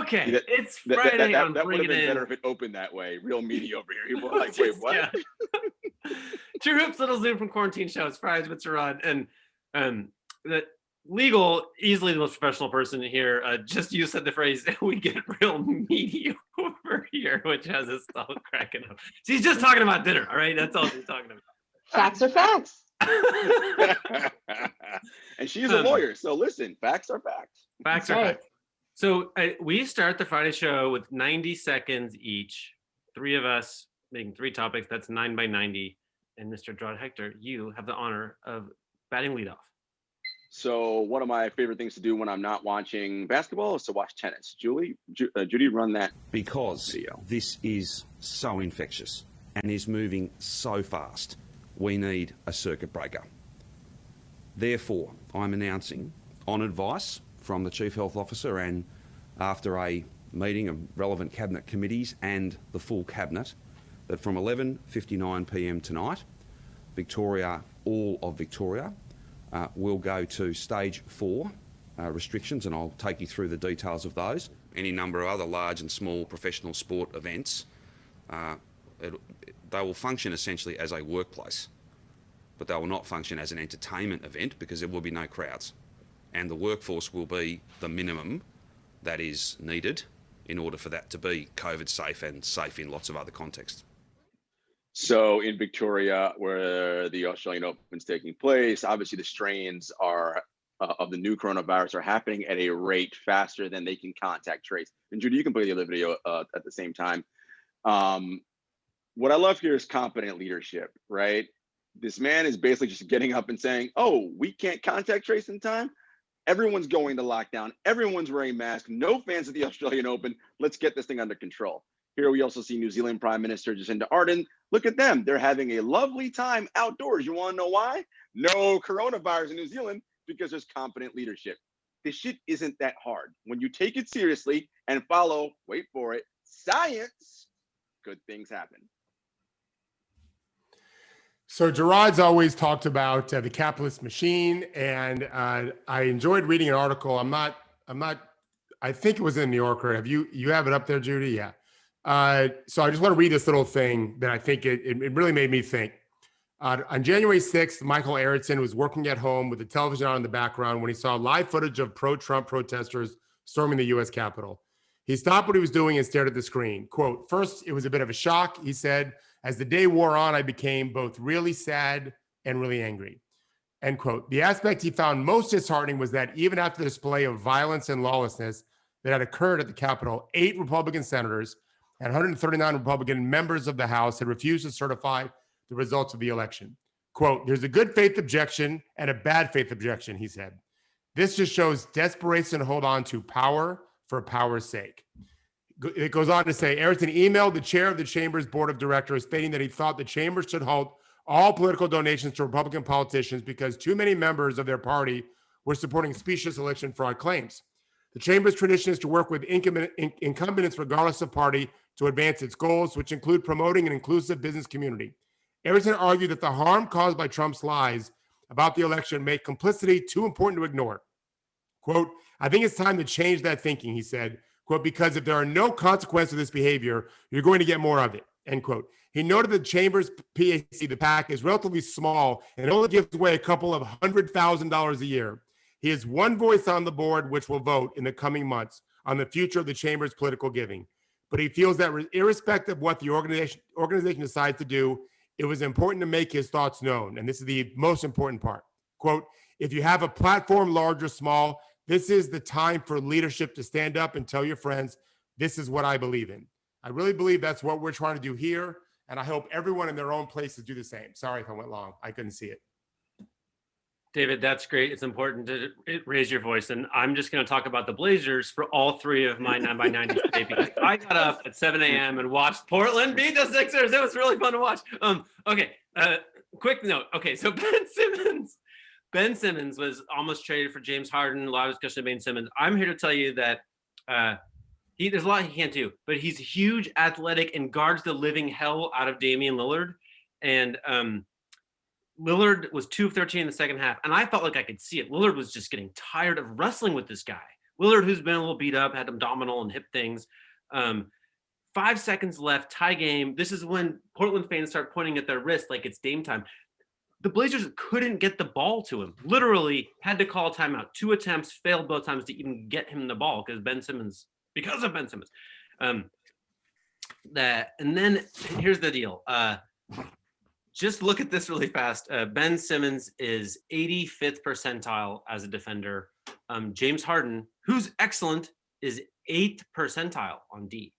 Okay, That, it's Friday on that would Bring have It been In. better if it opened that way. Real media over here. People are like, wait, what? Yeah. True Hoops Little Zoom from Quarantine Show. It's Fridays with Jarod. And the legal, easily the most professional person here, just you said the phrase, we get real meaty over here, which has us all cracking up. She's just talking about dinner, all right? That's all she's talking about. Facts are facts. And she's a lawyer, so listen, facts are facts. Facts are facts. So we start the Friday show with 90 seconds each. Three of us making three topics. That's 9 by 90. And Mr. Jarod Hector, you have the honor of batting leadoff. So one of my favorite things to do when I'm not watching basketball is to watch tennis. Judy, run that because video. This is so infectious and is moving so fast. We need a circuit breaker. Therefore, I'm announcing, on advice from the Chief Health Officer and after a meeting of relevant cabinet committees and the full cabinet, that from 11:59 p.m. tonight, Victoria, all of Victoria, will go to stage 4 restrictions, and I'll take you through the details of those. Any number of other large and small professional sport events, they will function essentially as a workplace, but they will not function as an entertainment event because there will be no crowds. And the workforce will be the minimum that is needed in order for that to be COVID safe and safe in lots of other contexts. So in Victoria, where the Australian Open is taking place, obviously the strains are of the new coronavirus are happening at a rate faster than they can contact trace. And Judy, you can play the other video at the same time. What I love here is competent leadership, right? This man is basically just getting up and saying, oh, we can't contact trace in time. Everyone's going to lockdown. Everyone's wearing masks. No fans at the Australian Open. Let's get this thing under control. Here we also see New Zealand Prime Minister Jacinda Ardern. Look at them. They're having a lovely time outdoors. You want to know why? No coronavirus in New Zealand because there's competent leadership. This shit isn't that hard. When you take it seriously and follow, wait for it, science, good things happen. So Jarod's always talked about the capitalist machine, and I enjoyed reading an article. I think it was in the New Yorker. You have it up there, Judy? Yeah. So I just want to read this little thing that I think it really made me think. On January 6th, Michael Erickson was working at home with the television on in the background when he saw live footage of pro-Trump protesters storming the U.S. Capitol. He stopped what he was doing and stared at the screen. Quote, first, it was a bit of a shock, he said. As the day wore on, I became both really sad and really angry. End quote. The aspect he found most disheartening was that even after the display of violence and lawlessness that had occurred at the Capitol, 8 Republican senators and 139 Republican members of the House had refused to certify the results of the election. Quote, there's a good faith objection and a bad faith objection, he said. This just shows desperation to hold on to power for power's sake. It goes on to say, Erickson emailed the chair of the Chamber's board of directors stating that he thought the Chamber should halt all political donations to Republican politicians because too many members of their party were supporting specious election fraud claims. The Chamber's tradition is to work with incumbents regardless of party to advance its goals, which include promoting an inclusive business community. Erickson argued that the harm caused by Trump's lies about the election made complicity too important to ignore. Quote, I think it's time to change that thinking, he said. Quote, because if there are no consequences to this behavior, you're going to get more of it, end quote. He noted the Chamber's PAC, the PAC, is relatively small and only gives away a couple of $100,000 a year. He has one voice on the board which will vote in the coming months on the future of the Chamber's political giving. But he feels that irrespective of what the organization decides to do, it was important to make his thoughts known. And this is the most important part. Quote, if you have a platform, large or small, this is the time for leadership to stand up and tell your friends, this is what I believe in. I really believe that's what we're trying to do here. And I hope everyone in their own places do the same. Sorry if I went long. I couldn't see it. David, that's great. It's important to raise your voice. And I'm just going to talk about the Blazers for all three of my 9 by 90 today because I got up at 7 a.m. and watched Portland beat the Sixers. It was really fun to watch. Quick note. Okay, so Ben Simmons was almost traded for James Harden. A lot of discussion of Ben Simmons. I'm here to tell you that there's a lot he can't do, but he's huge, athletic, and guards the living hell out of Damian Lillard. And Lillard was 2 of 13 in the second half, and I felt like I could see it. Lillard was just getting tired of wrestling with this guy. Lillard, who's been a little beat up, had abdominal and hip things. 5 seconds left, tie game. This is when Portland fans start pointing at their wrist like it's Dame time. The Blazers couldn't get the ball to him. Literally had to call a timeout. 2 attempts, failed both times to even get him the ball because of Ben Simmons. And then here's the deal. Just look at this really fast. Ben Simmons is 85th percentile as a defender. James Harden, who's excellent, is 8th percentile on D.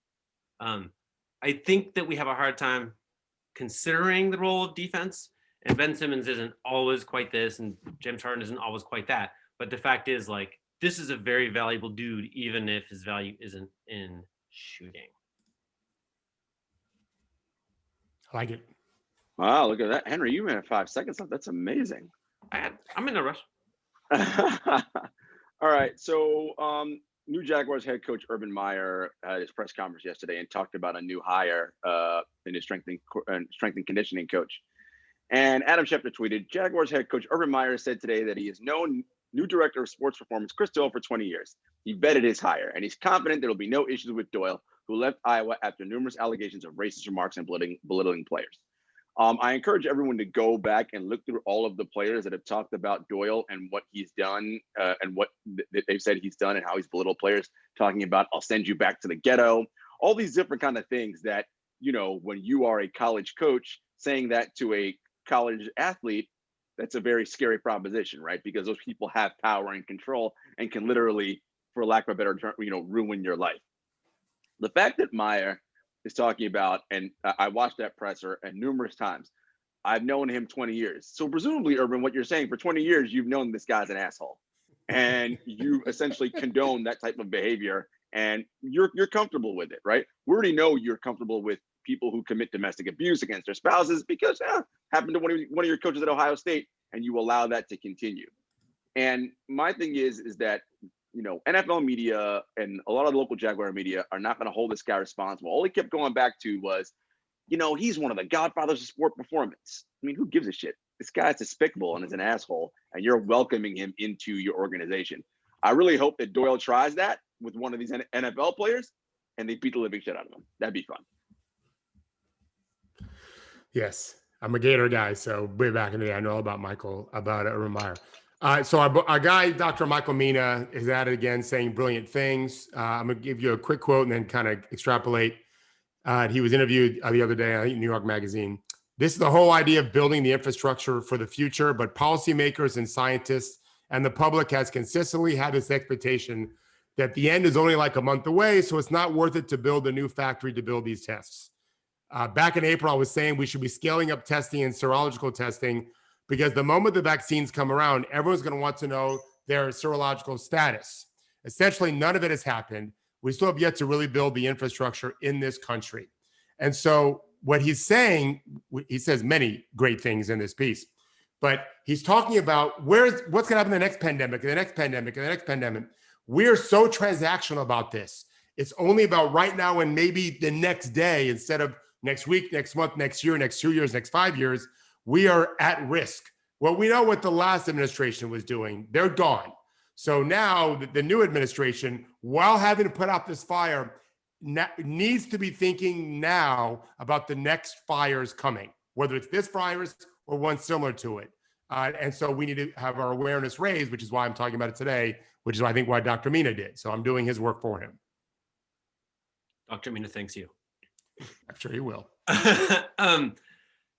I think that we have a hard time considering the role of defense. And Ben Simmons isn't always quite this, and James Harden isn't always quite that. But the fact is, like, this is a very valuable dude, even if his value isn't in shooting. I like it. Wow, look at that. Henry, you have 5 seconds left. That's amazing. I'm in a rush. All right. So new Jaguars head coach Urban Meyer had his press conference yesterday and talked about a new hire in his strength and conditioning coach. And Adam Schefter tweeted, Jaguars head coach Urban Meyer said today that he has known new director of sports performance Chris Doyle for 20 years. He vetted his hire, and he's confident there will be no issues with Doyle, who left Iowa after numerous allegations of racist remarks and belittling players. I encourage everyone to go back and look through all of the players that have talked about Doyle and what he's done and what they've said he's done and how he's belittled players, talking about, I'll send you back to the ghetto, all these different kind of things that, you know, when you are a college coach saying that to a college athlete, that's a very scary proposition, right? Because those people have power and control and can literally, for lack of a better term, you know, ruin your life. The fact that Meyer is talking about, and I watched that presser and numerous times, I've known him 20 years. So presumably, Urban, what you're saying, for 20 years, you've known this guy's an asshole. And you essentially condone that type of behavior and you're comfortable with it, right? We already know you're comfortable with people who commit domestic abuse against their spouses because happened to one of your coaches at Ohio State, and you allow that to continue. And my thing is that, you know, NFL media and a lot of the local Jaguar media are not going to hold this guy responsible. All he kept going back to was, you know, he's one of the godfathers of sport performance. I mean, who gives a shit? This guy's despicable and is an asshole, and you're welcoming him into your organization. I really hope that Doyle tries that with one of these NFL players and they beat the living shit out of him. That'd be fun. Yes, I'm a Gator guy, so way back in the day, I know about Urban Meyer. So our guy, Dr. Michael Mina, is at it again, saying brilliant things. I'm going to give you a quick quote and then kind of extrapolate. He was interviewed the other day, I think, New York Magazine. This is the whole idea of building the infrastructure for the future, but policymakers and scientists and the public has consistently had this expectation that the end is only like a month away, so it's not worth it to build a new factory to build these tests. Back in April, I was saying we should be scaling up testing and serological testing because the moment the vaccines come around, everyone's going to want to know their serological status. Essentially, none of it has happened. We still have yet to really build the infrastructure in this country. And so what he's saying, he says many great things in this piece, but he's talking about what's going to happen in the next pandemic, and the next pandemic, and the next pandemic. We're so transactional about this. It's only about right now and maybe the next day instead of next week, next month, next year, next 2 years, next 5 years. We are at risk. Well, we know what the last administration was doing. They're gone. So now the new administration, while having to put out this fire, needs to be thinking now about the next fires coming, whether it's this virus or one similar to it. And so we need to have our awareness raised, which is why I'm talking about it today, which is I think why Dr. Mina did. So I'm doing his work for him. Dr. Mina thanks you. I'm sure he will.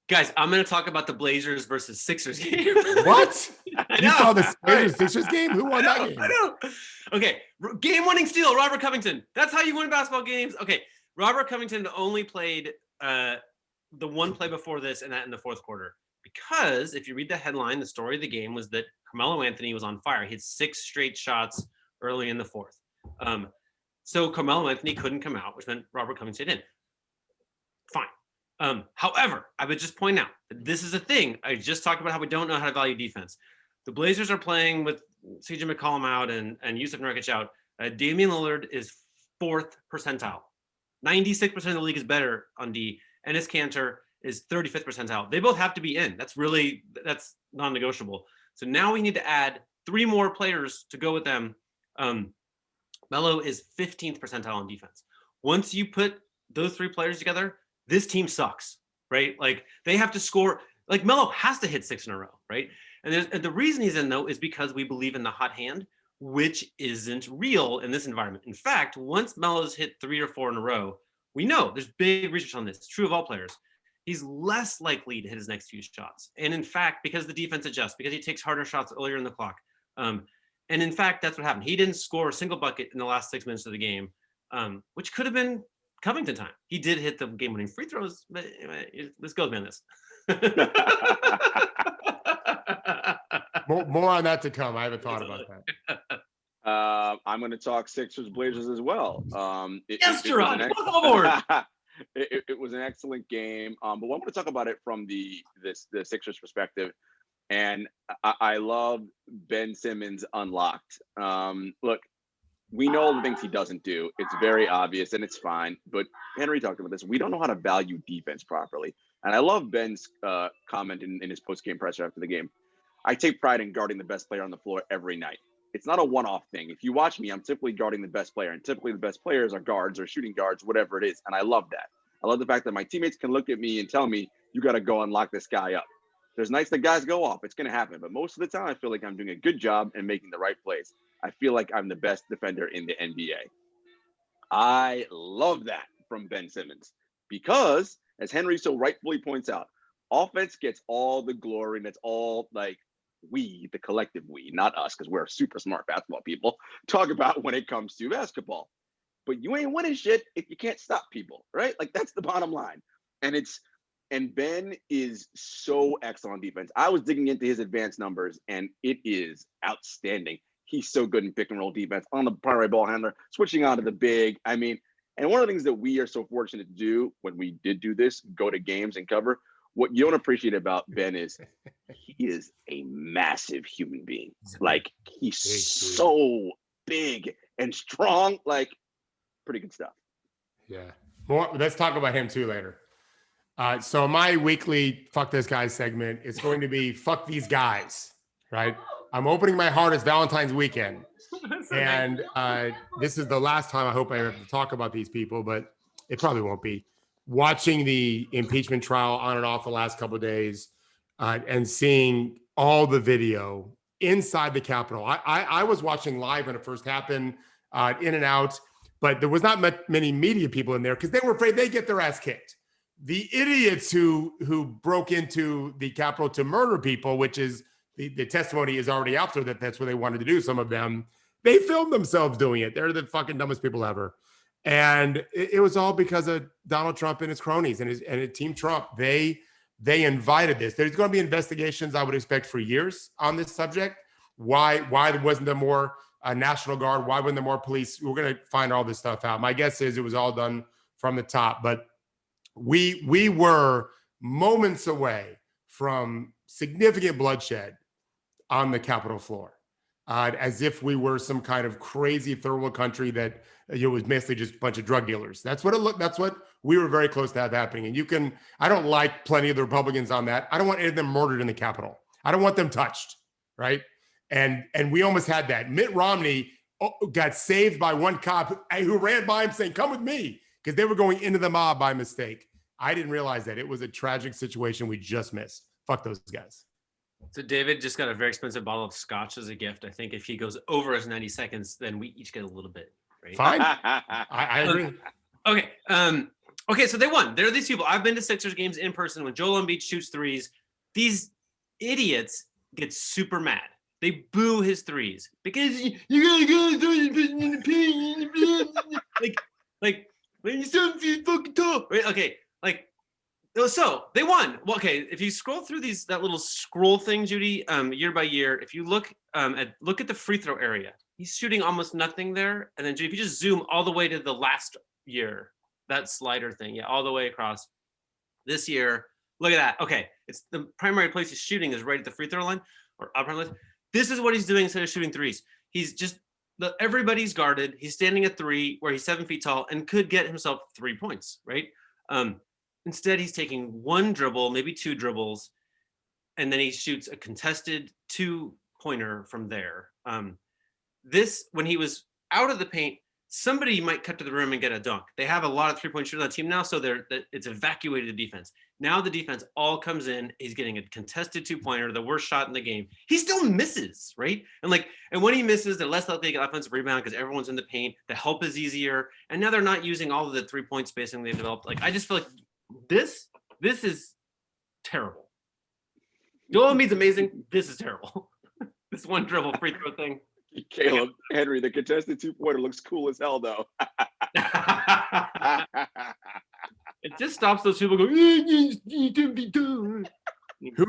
Guys, I'm going to talk about the Blazers versus Sixers game. What? You saw the Blazers-Sixers game? Who won that game? I know. Okay, game-winning steal, Robert Covington. That's how you win basketball games. Okay, Robert Covington only played the one play before this, and that in the fourth quarter. Because if you read the headline, the story of the game was that Carmelo Anthony was on fire. He had 6 straight shots early in the fourth. So Carmelo Anthony couldn't come out, which meant Robert Covington didn't. Fine. However, I would just point out that this is a thing. I just talked about how we don't know how to value defense. The Blazers are playing with CJ McCollum out and Yusuf Nurkic out. Damian Lillard is 4th percentile. 96% of the league is better on D. Enes Kanter is 35th percentile. They both have to be in. That's non-negotiable. So now we need to add 3 more players to go with them. Melo is 15th percentile on defense. Once you put those three players together, this team sucks, right? Like they have to score. Like Melo has to hit 6 in a row, right? And the reason he's in though is because we believe in the hot hand, which isn't real in this environment. In fact, once Melo's hit 3 or 4 in a row, we know there's big research on this. It's true of all players. He's less likely to hit his next few shots. And in fact, because the defense adjusts, because he takes harder shots earlier in the clock. And in fact, that's what happened. He didn't score a single bucket in the last 6 minutes of the game, which could have been Covington time. He did hit the game-winning free throws, but this goes, man, this. More on that to come. I haven't thought about that. I'm going to talk Sixers Blazers as well. Yes, Jarod, welcome aboard. It was an excellent game, but I want to talk about it from the Sixers perspective. And I love Ben Simmons unlocked. Look, we know all the things he doesn't do. It's very obvious and it's fine. But Henry talked about this. We don't know how to value defense properly. And I love Ben's comment in his post-game presser after the game. I take pride in guarding the best player on the floor every night. It's not a one-off thing. If you watch me, I'm typically guarding the best player. And typically the best players are guards or shooting guards, whatever it is. And I love that. I love the fact that my teammates can look at me and tell me, you got to go unlock this guy up. There's nights that guys go off. It's going to happen. But most of the time, I feel like I'm doing a good job and making the right plays. I feel like I'm the best defender in the NBA. I love that from Ben Simmons because, as Henry so rightfully points out, offense gets all the glory, and it's all like we, the collective we, not us, because we're super smart basketball people, talk about when it comes to basketball. But you ain't winning shit if you can't stop people, right? Like that's the bottom line. And Ben is so excellent on defense. I was digging into his advanced numbers, and it is outstanding. He's so good in pick and roll defense on the primary ball handler, switching on to the big. I mean, and one of the things that we are so fortunate to do when we did do this, go to games and cover, what you don't appreciate about Ben is he is a massive human being. Like he's so big and strong, like pretty good stuff. Yeah. More, let's talk about him too later. So my weekly fuck this guy segment is going to be fuck these guys, right? I'm opening my heart. It's Valentine's weekend. And this is the last time I hope I have to talk about these people, but it probably won't be. Watching the impeachment trial on and off the last couple of days and seeing all the video inside the Capitol. I was watching live when it first happened, in and out, but there was not many media people in there because they were afraid they'd get their ass kicked. The idiots who broke into the Capitol to murder people, which is the testimony is already out there that's what they wanted to do. Some of them, they filmed themselves doing it. They're the fucking dumbest people ever. And it was all because of Donald Trump and his cronies and Team Trump. They invited this. There's going to be investigations, I would expect, for years on this subject. Why wasn't there more National Guard? Why wasn't there more police? We're going to find all this stuff out. My guess is it was all done from the top. But we were moments away from significant bloodshed on the Capitol floor, as if we were some kind of crazy third world country that was basically just a bunch of drug dealers. That's what it looked. That's what we were very close to have happening. And I don't like plenty of the Republicans on that. I don't want any of them murdered in the Capitol. I don't want them touched, right? And we almost had that. Mitt Romney got saved by one cop who ran by him saying, "Come with me," because they were going into the mob by mistake. I didn't realize that. It was a tragic situation we just missed. Fuck those guys. So David just got a very expensive bottle of scotch as a gift. I think if he goes over his 90 seconds, then we each get a little bit. Right? Fine. I agree. Okay. Okay, so they won. There are these people. I've been to Sixers games in person when Joel Embiid shoots threes. These idiots get super mad. They boo his threes because you gotta go in the paint. like when you still fucking tall. Right? Okay. Like, so they won. Well, okay. If you scroll through that little scroll thing, Judy, year by year, if you look at the free throw area, he's shooting almost nothing there. And then Judy, if you just zoom all the way to the last year, that slider thing, yeah, all the way across. This year, look at that. Okay, it's the primary place he's shooting is right at the free throw line or upper line. This is what he's doing instead of shooting threes. He's just everybody's guarded. He's standing at 3 where he's 7 feet tall and could get himself 3 points, right? Instead, he's taking 1 dribble, maybe 2 dribbles, and then he shoots a contested 2-pointer from there. This, when he was out of the paint, somebody might cut to the rim and get a dunk. They have a lot of three-point shooters on the team now, so it's evacuated the defense. Now the defense all comes in. He's getting a contested two-pointer, the worst shot in the game. He still misses, right? And when he misses, they're less likely to get offensive rebound because everyone's in the paint. The help is easier, and now they're not using all of the three-point spacing they've developed. Like, I just feel like this is terrible. Joel Embiid's amazing. This is terrible. This one dribble free throw thing. Caleb Henry, the contested two-pointer looks cool as hell, though. It just stops those people going. Who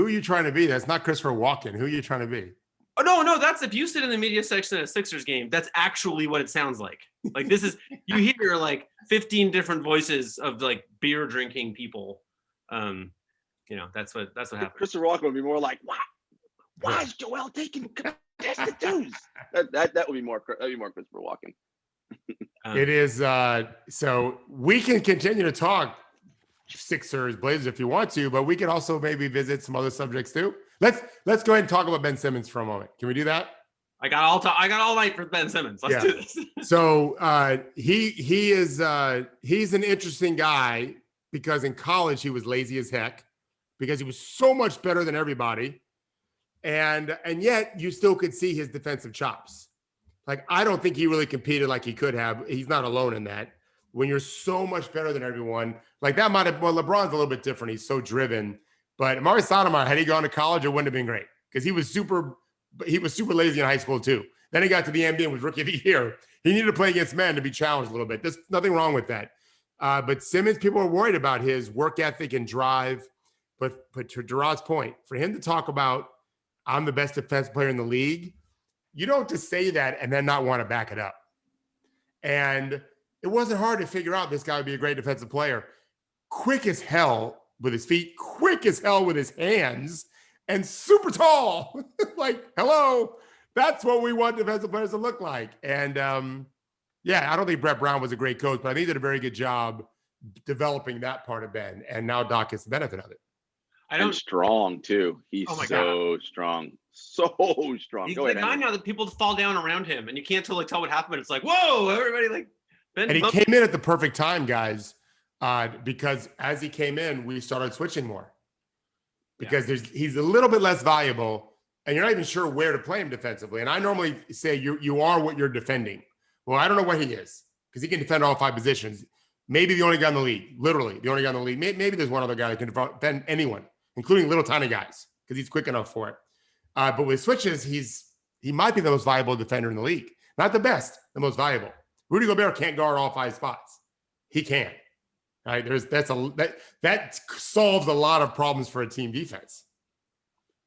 are you trying to be? That's not Christopher Walken. Who are you trying to be? Oh no, that's if you sit in the media section at a Sixers game, that's actually what it sounds like. Like, this is, you hear like 15 different voices of like beer drinking people. That's what happens. Christopher Walken would be more like, why is Joel taking contested twos? That would be more. That'd be more Christopher Walken. It is. So we can continue to talk Sixers, Blazers if you want to, but we can also maybe visit some other subjects too. Let's go ahead and talk about Ben Simmons for a moment. Can we do that? I got all night for Ben Simmons. Let's do this. So he's an interesting guy because in college he was lazy as heck because he was so much better than everybody. And yet you still could see his defensive chops. Like, I don't think he really competed like he could have. He's not alone in that. When you're so much better than everyone, like that might have, well, LeBron's a little bit different. He's so driven. But Amari Stoudemire, had he gone to college, it wouldn't have been great because he was super lazy in high school too. Then he got to the NBA and was rookie of the year. He needed to play against men to be challenged a little bit. There's nothing wrong with that. But Simmons, people are worried about his work ethic and drive. But to Jarod's point, for him to talk about, I'm the best defensive player in the league, you don't just say that and then not want to back it up. And it wasn't hard to figure out this guy would be a great defensive player. Quick as hell with his feet, quick as hell with his hands, and super tall. Like, hello, that's what we want defensive players to look like. And I don't think Brett Brown was a great coach, but I think he did a very good job developing that part of Ben. And now Doc gets the benefit of it. And strong too. He's strong. So strong. He's Go the ahead, guy Henry. now that people fall down around him and you can't tell what happened, but it's like, whoa, everybody like Ben. And he came in at the perfect time, guys, because as he came in, we started switching more. Because he's a little bit less valuable and you're not even sure where to play him defensively. And I normally say you are what you're defending. Well, I don't know what he is because he can defend all 5 positions. Maybe the only guy in the league, literally the only guy in the league. Maybe there's one other guy that can defend anyone, including little tiny guys, because he's quick enough for it. But with switches, he might be the most valuable defender in the league. Not the best, the most valuable. Rudy Gobert can't guard all 5 spots. He can. Right? That solves a lot of problems for a team defense.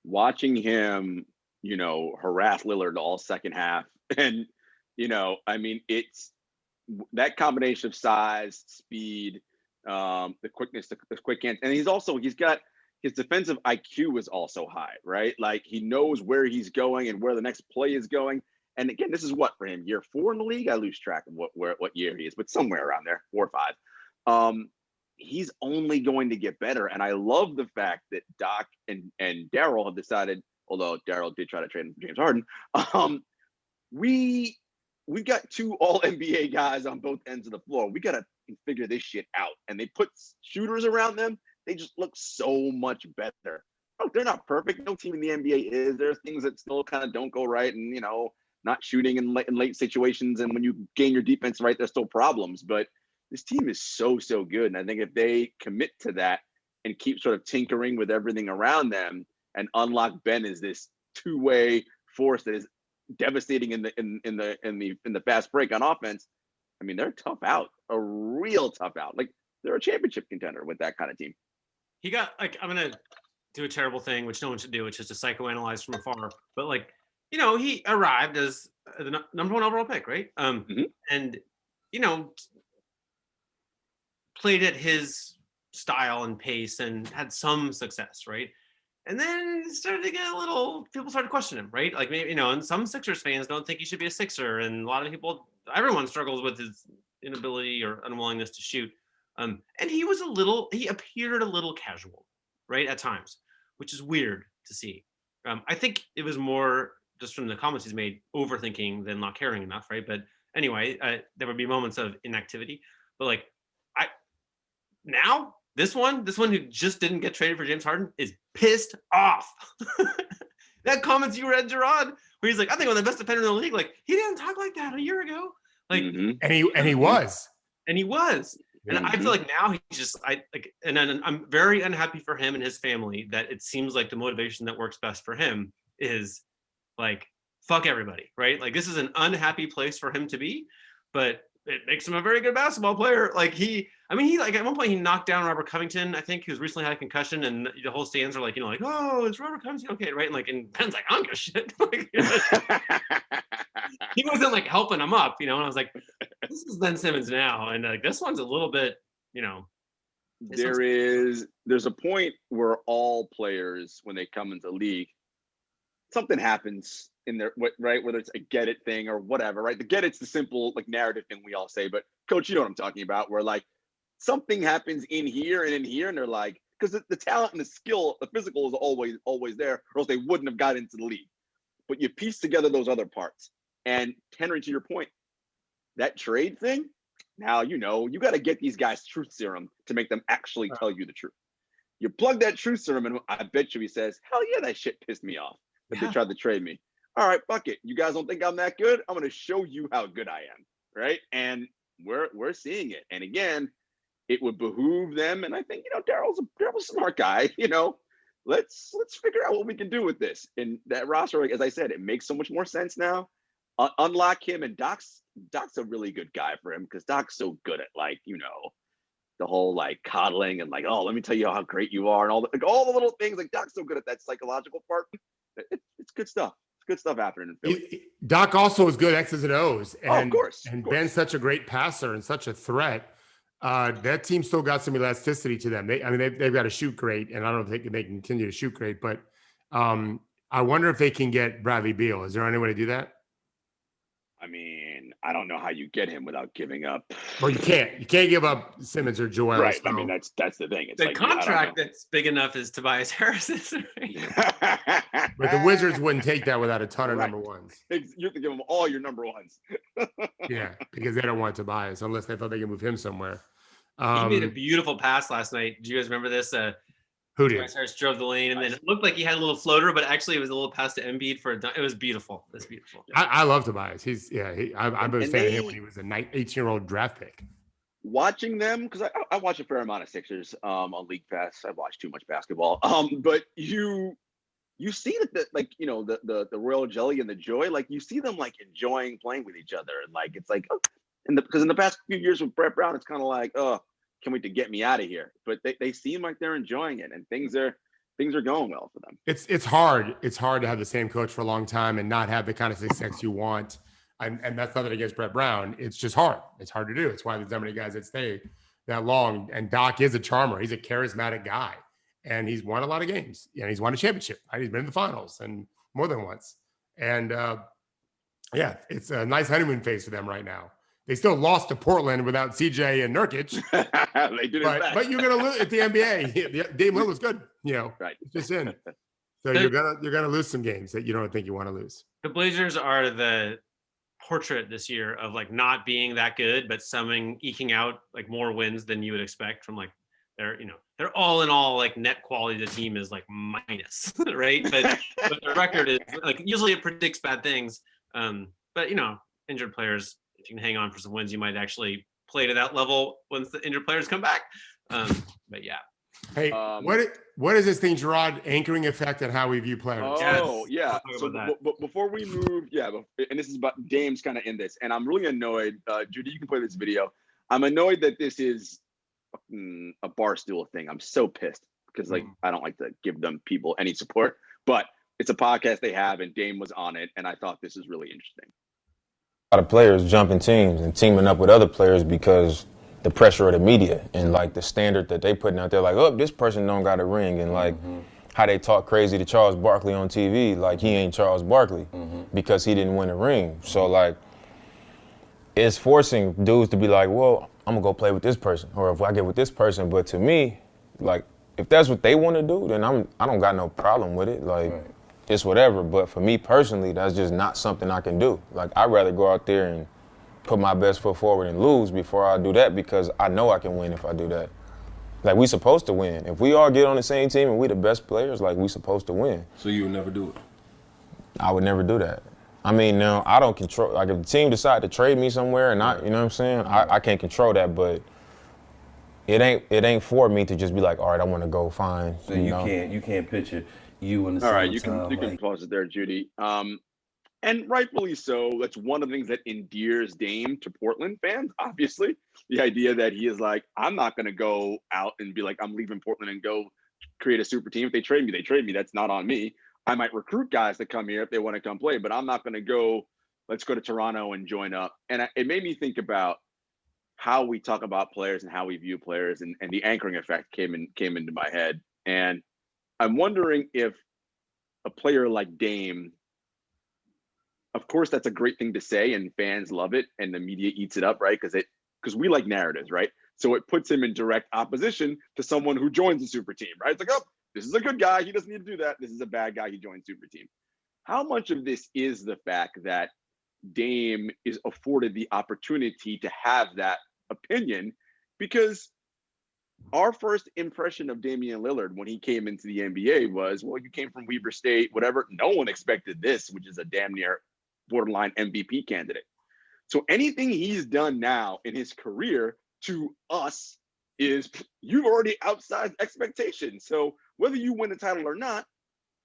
Watching him, harass Lillard all second half, and it's that combination of size, speed, the quickness, the quick hands, and he's got his defensive IQ is also high, right? Like, he knows where he's going and where the next play is going. And again, this is what for him, year 4 in the league. I lose track of what year he is, but somewhere around there, 4 or 5. He's only going to get better, and I love the fact that Doc and Daryl have decided. Although Daryl did try to trade him for James Harden, we've got 2 All NBA guys on both ends of the floor. We got to figure this shit out, and they put shooters around them. They just look so much better. Oh, they're not perfect. No team in the NBA is. There's things that still kind of don't go right, and not shooting in late situations. And when you gain your defense right, there's still problems. But this team is so good, and I think if they commit to that and keep sort of tinkering with everything around them and unlock Ben as this 2-way force that is devastating in the fast break on offense, I mean, they're tough out, a real tough out. Like, they're a championship contender with that kind of team. He got, like, I'm going to do a terrible thing, which no one should do, which is to psychoanalyze from afar. But, like, he arrived as the number 1 overall pick, right? And, played at his style and pace and had some success, right? And then started to get people started questioning him, right? Like, maybe, and some Sixers fans don't think he should be a Sixer. And a lot of everyone struggles with his inability or unwillingness to shoot. And he appeared a little casual, right, at times, which is weird to see. I think it was more just from the comments he's made, overthinking than not caring enough, right? But anyway, there would be moments of inactivity. But like, now this one who just didn't get traded for James Harden is pissed off. That comments you read, Jarod, where he's like, I think I'm the best defender in the league. Like, he didn't talk like that a year ago. Like, and he was. And he was. And I feel like now he's just, and then I'm very unhappy for him and his family that it seems like the motivation that works best for him is like, fuck everybody, right? Like, this is an unhappy place for him to be, but it makes him a very good basketball player. Like he like at one point he knocked down Robert Covington, I think, who's recently had a concussion, and the whole stands are like, like, oh, it's Robert Covington, okay, right? And like, and Ben's like, I don't give a shit. Like, he wasn't like helping him up, and I was like, this is Ben Simmons now, and like this one's a little bit, there's a point where all players, when they come into the league, something happens in there, right? Whether it's a get it thing or whatever, right? The get it's the simple like narrative thing we all say, but coach, you know what I'm talking about, where like something happens in here, and they're like, because the talent and the skill, the physical is always there, or else they wouldn't have got into the league. But you piece together those other parts. And Henry, to your point, that trade thing, now you got to get these guys truth serum to make them actually tell you the truth. You plug that truth serum, and I bet you he says, hell yeah, that shit pissed me off that they tried to trade me. All right, fuck it. You guys don't think I'm that good? I'm going to show you how good I am, right? And we're seeing it. And again, it would behoove them. And I think, Daryl's a smart guy, let's figure out what we can do with this. And that roster, as I said, it makes so much more sense now. Unlock him, and Doc's a really good guy for him, because Doc's so good at the whole like coddling and like, oh, let me tell you how great you are, and all the little things. Like Doc's so good at that psychological part. It's good stuff. Good stuff happening in Philly. Doc also is good X's and O's. And, of course. Ben's such a great passer and such a threat. That team still got some elasticity to them. They've got to shoot great, and I don't think they can continue to shoot great. But I wonder if they can get Bradley Beal. Is there any way to do that? I don't know how you get him without giving up. Well, you can't. You can't give up Simmons or Joel. Right. So. That's the thing. It's the like, contract that's big enough is Tobias Harris's. Right? But the Wizards wouldn't take that without a ton of number ones. You have to give them all your number ones. Yeah, because they don't want Tobias unless they thought they could move him somewhere. He made a beautiful pass last night. Do you guys remember this? Who did? Tobias Harris drove the lane, and then it looked like he had a little floater, but actually it was a little pass to Embiid for a dunk. It was beautiful. It was beautiful. I love Tobias. I was a fan of him when he was an 18-year-old draft pick. Watching them, because I watch a fair amount of Sixers on League Pass. I watch too much basketball. But you see that the royal jelly and the joy, like you see them like enjoying playing with each other, and like it's like, because in the past few years with Brett Brown, it's kind of like, oh, can't wait to get me out of here. But they seem like they're enjoying it, and things are going well for them. It's hard. It's hard to have the same coach for a long time and not have the kind of success you want. And that's nothing against Brett Brown. It's just hard. It's hard to do. It's why there's so many guys that stay that long. And Doc is a charmer. He's a charismatic guy, and he's won a lot of games. He's won a championship. Right? He's been in the finals and more than once. And it's a nice honeymoon phase for them right now. They still lost to Portland without CJ and Nurkic. They did it but you're gonna lose at the NBA. Dame Lillard's good, right? It's just in. So you're gonna lose some games that you don't think you want to lose. The Blazers are the portrait this year of like not being that good, but eking out like more wins than you would expect from like they're all in all like net quality of the team is like minus, right? But the record is like usually it predicts bad things. But injured players, if you can hang on for some wins, you might actually play to that level once the injured players come back. But yeah. Hey, what is this thing, Jarod? Anchoring effect on how we view players. Oh, yeah. So before we move, and this is about Dame's kind of in this, and I'm really annoyed. Judy, you can play this video. I'm annoyed that this is a Barstool thing. I'm so pissed because I don't like to give them people any support, but it's a podcast they have, and Dame was on it, and I thought this is really interesting. A lot of players jumping teams and teaming up with other players because the pressure of the media and like the standard that they putting out there, like, oh, this person don't got a ring, and like how they talk crazy to Charles Barkley on TV, like he ain't Charles Barkley because he didn't win a ring. So like, it's forcing dudes to be like, well, I'm gonna go play with this person, or if I get with this person. But to me, like, if that's what they want to do, then I don't got no problem with it. Like, it's whatever. But for me personally, that's just not something I can do. Like, I'd rather go out there and put my best foot forward and lose before I do that, because I know I can win if I do that. Like, we supposed to win. If we all get on the same team and we the best players, like, we supposed to win. So you would never do it? I would never do that. I mean, now, I don't control, like, if the team decide to trade me somewhere and I, you know what I'm saying? I can't control that, but it ain't for me to just be like, all right, I want to go find. So you can't picture you in the All right, summertime, you can pause it there, Judy. And rightfully so. That's one of the things that endears Dame to Portland fans, obviously. The idea that he is like, I'm not going to go out and be like, I'm leaving Portland and go create a super team. If they trade me, they trade me. That's not on me. I might recruit guys to come here if they want to come play, but I'm not going to go, let's go to Toronto and join up. And it made me think about how we talk about players and how we view players, and the anchoring effect came into my head. And I'm wondering if a player like Dame, of course, that's a great thing to say and fans love it and the media eats it up, right? Because we like narratives, right? So it puts him in direct opposition to someone who joins a super team, right? It's like, oh, this is a good guy. He doesn't need to do that. This is a bad guy. He joined super team. How much of this is the fact that Dame is afforded the opportunity to have that opinion? Because our first impression of Damian Lillard when he came into the NBA was, well, you came from Weber State, whatever. No one expected this, which is a damn near borderline MVP candidate. So anything he's done now in his career to us is, you've already outsized expectations. So whether you win the title or not,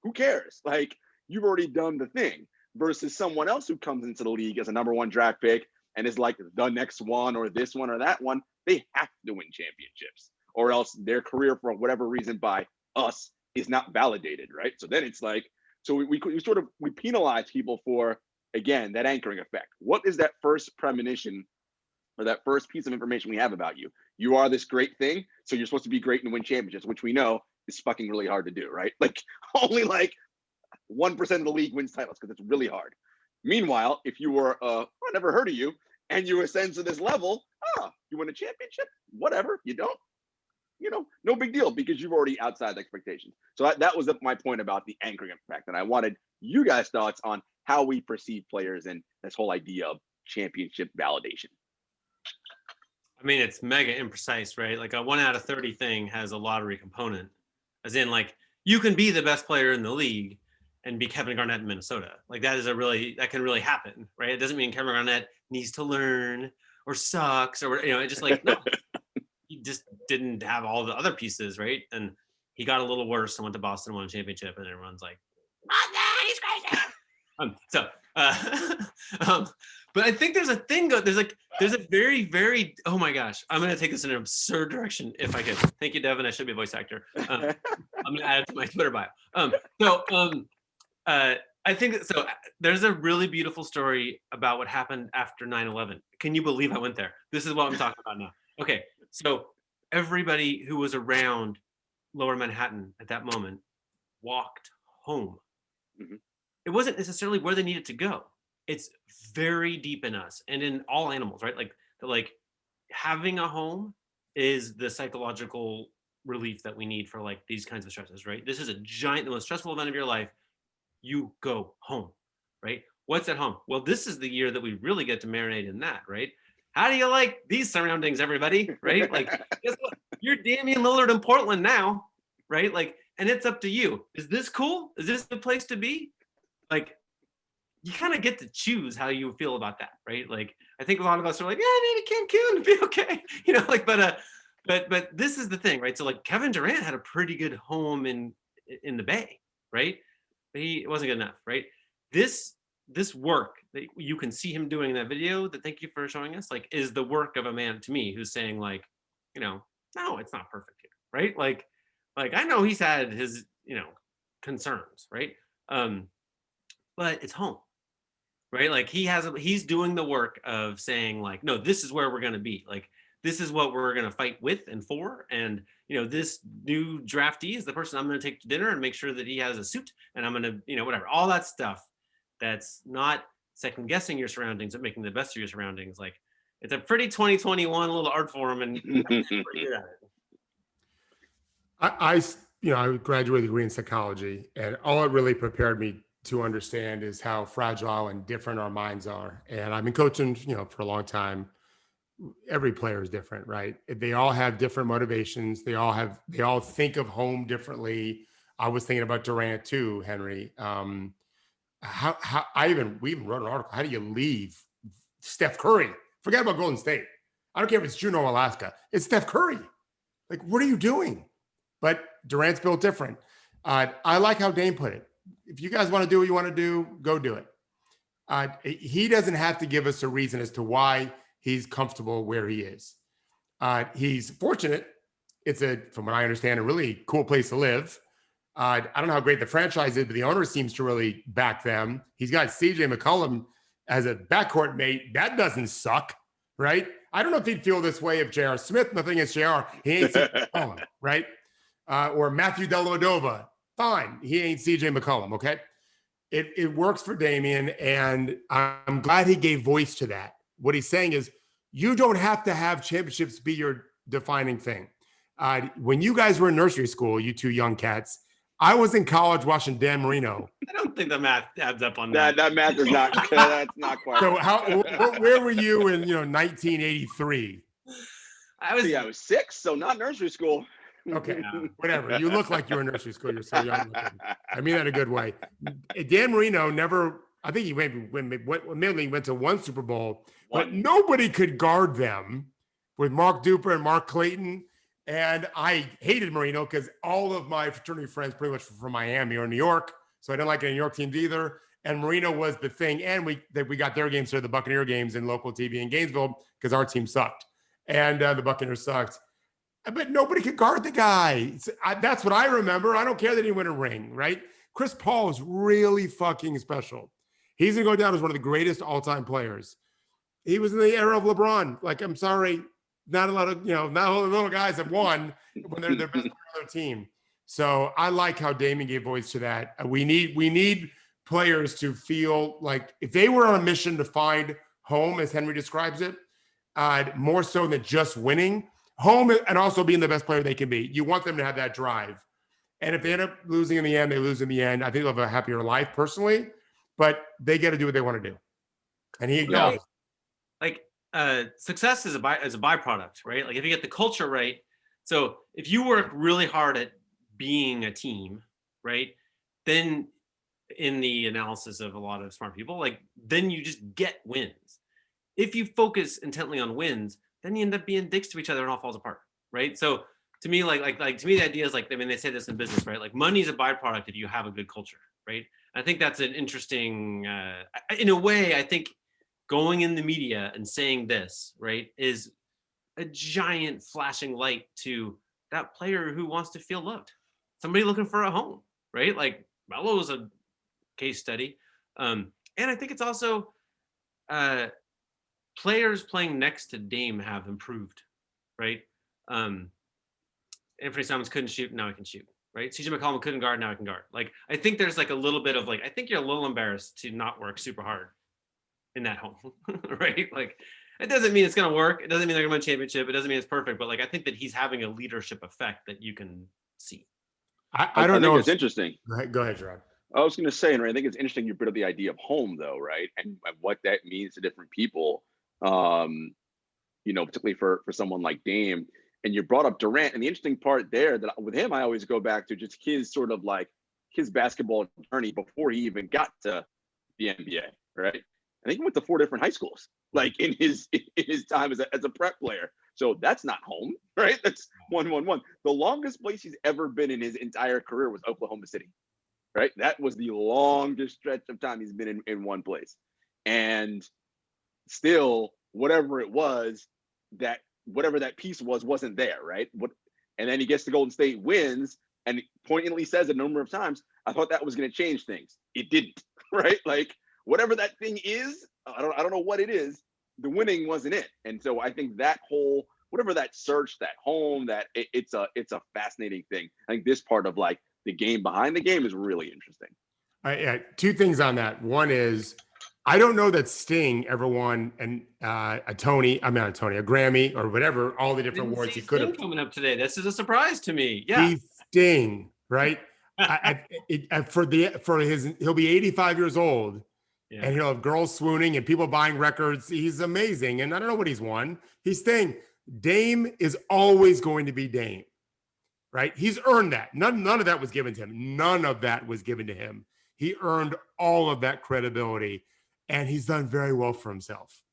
who cares? Like, you've already done the thing, versus someone else who comes into the league as a number one draft pick and is like the next one or this one or that one. They have to win championships, or else their career, for whatever reason, by us is not validated, right? So then it's like, so we penalize people for, again, that anchoring effect. What is that first premonition or that first piece of information we have about you? You are this great thing, so you're supposed to be great and win championships, which we know is fucking really hard to do, right? Like, only like 1% of the league wins titles because it's really hard. Meanwhile, if you were, I never heard of you, and you ascend to this level, you win a championship, whatever. You don't, no big deal, because you've already outside expectations. So that was my point about the anchoring effect. And I wanted you guys' thoughts on how we perceive players and this whole idea of championship validation. I mean, it's mega imprecise, right? Like, a 1 out of 30 thing has a lottery component, as in, like, you can be the best player in the league and be Kevin Garnett in Minnesota. Like, that can really happen, right? It doesn't mean Kevin Garnett needs to learn or sucks or, it's just like, no, he just didn't have all the other pieces, right? And he got a little worse and went to Boston, won a championship, and everyone's like, he's crazy. But I think there's a thing, there's a very, very, oh my gosh, I'm going to take this in an absurd direction if I could. Thank you, Devin. I should be a voice actor. I'm going to add it to my Twitter bio. I think, so there's a really beautiful story about what happened after 9/11. Can you believe I went there? This is what I'm talking about now. Okay, so everybody who was around Lower Manhattan at that moment walked home. Mm-hmm. It wasn't necessarily where they needed to go. It's very deep in us and in all animals, right? Like having a home is the psychological relief that we need for like these kinds of stresses, right? This is the most stressful event of your life. You go home, right? What's at home? Well, this is the year that we really get to marinate in that, right? How do you like these surroundings, everybody? Right? Like, guess what? You're Damian Lillard in Portland now, right? Like, and it's up to you. Is this cool? Is this the place to be? Like, you kind of get to choose how you feel about that, right? Like, I think a lot of us are like, yeah, maybe Cancun would be okay, but this is the thing, right? So like Kevin Durant had a pretty good home in the Bay, right? But it wasn't good enough, right? This work that you can see him doing in that video, that thank you for showing us, like, is the work of a man to me who's saying like, no, it's not perfect here, right? Like I know he's had his, concerns, right? But it's home, right? Like he's doing the work of saying like, no, this is where we're going to be. Like, this is what we're going to fight with and for. And, this new draftee is the person I'm going to take to dinner and make sure that he has a suit, and I'm going to, whatever, all that stuff. That's not second guessing your surroundings, but making the best of your surroundings. Like, it's a pretty 2021 little art form, and I graduated degree in psychology, and all it really prepared me to understand is how fragile and different our minds are. And I've been coaching, for a long time. Every player is different, right? They all have different motivations. They all think of home differently. I was thinking about Durant too, Henry. We even wrote an article. How do you leave Steph Curry? Forget about Golden State. I don't care if it's Juneau, Alaska. It's Steph Curry. Like, what are you doing? But Durant's built different. I like how Dame put it. If you guys want to do what you want to do, go do it. He doesn't have to give us a reason as to why he's comfortable where he is. He's fortunate. It's from what I understand, a really cool place to live. I don't know how great the franchise is, but the owner seems to really back them. He's got CJ McCollum as a backcourt mate. That doesn't suck, right? I don't know if he'd feel this way if J.R. Smith, nothing against J.R., he ain't CJ McCollum, right? Or Matthew Dellavedova, fine. He ain't CJ McCollum, okay? It works for Damian, and I'm glad he gave voice to that. What he's saying is, you don't have to have championships be your defining thing. When you guys were in nursery school, you two young cats, I was in college watching Dan Marino. I don't think the math adds up on that. That math is not. That's not quite. So where were you in 1983? I was 6, so not nursery school. Okay, whatever. You look like you were in nursery school. You're so young looking. I mean that in a good way. Dan Marino never. I think he maybe went to one Super Bowl, but nobody could guard them with Mark Duper and Mark Clayton. And I hated Marino because all of my fraternity friends pretty much from Miami or New York. So I didn't like any New York teams either. And Marino was the thing. And we got their games to the Buccaneer games in local TV in Gainesville because our team sucked. And the Buccaneers sucked. But nobody could guard the guy. That's what I remember. I don't care that he won a ring, right? Chris Paul is really fucking special. He's going to go down as one of the greatest all-time players. He was in the era of LeBron. Like, I'm sorry. Not a lot of, not all the little guys have won when they're their best player on their team. So I like how Damian gave voice to that. We need players to feel like if they were on a mission to find home, as Henry describes it, more so than just winning, home and also being the best player they can be. You want them to have that drive. And if they end up losing in the end, they lose in the end. I think they'll have a happier life personally, but they got to do what they want to do. And he acknowledged. Success is a byproduct, right? Like if you get the culture right. So if you work really hard at being a team, right, then in the analysis of a lot of smart people, then you just get wins. If you focus intently on wins, then you end up being dicks to each other and all falls apart, right? So to me, to me, the idea is they say this in business, right? Like money is a byproduct if you have a good culture, right? I think that's an interesting, in a way, I think going in the media and saying this, right, is a giant flashing light to that player who wants to feel loved. Somebody looking for a home, right? Like Melo is a case study. And I think it's also players playing next to Dame have improved, right? Anthony Simons couldn't shoot, now he can shoot, right? CJ McCollum couldn't guard, now he can guard. I think there's a little bit of I think you're a little embarrassed to not work super hard in that home, right? It doesn't mean it's going to work. It doesn't mean they're going to win a championship. It doesn't mean it's perfect, but I think that he's having a leadership effect that you can see. I don't know. It's interesting. Go ahead, Jarod. I was going to say, Henry, I think it's interesting you brought up the idea of home, though, right? And what that means to different people, particularly for someone like Dame. And you brought up Durant. And the interesting part there that with him, I always go back to just his sort of his basketball journey before he even got to the NBA, right? I think he went to 4 different high schools, in his time as a prep player. So that's not home, right? That's 1-1-1. The longest place he's ever been in his entire career was Oklahoma City, right? That was the longest stretch of time he's been in one place. And still, whatever that piece wasn't there, right? And then he gets to Golden State, wins, and poignantly says a number of times, I thought that was going to change things. It didn't, right? Whatever that thing is, I don't know what it is. The winning wasn't it, and so I think that whole whatever that search, that home, it's a fascinating thing. I think this part of the game behind the game is really interesting. 2 things on that. One is I don't know that Sting ever won a Grammy or whatever, all the different awards he could have. Coming up today, this is a surprise to me. Yeah, sting, right? He'll be 85 years old, Yeah. and he'll have girls swooning and people buying records. He's amazing, and I don't know what he's won. He's Sting. Dame is always going to be Dame, right? He's earned that. None of that was given to him. None of that was given to him. He earned all of that credibility, and he's done very well for himself.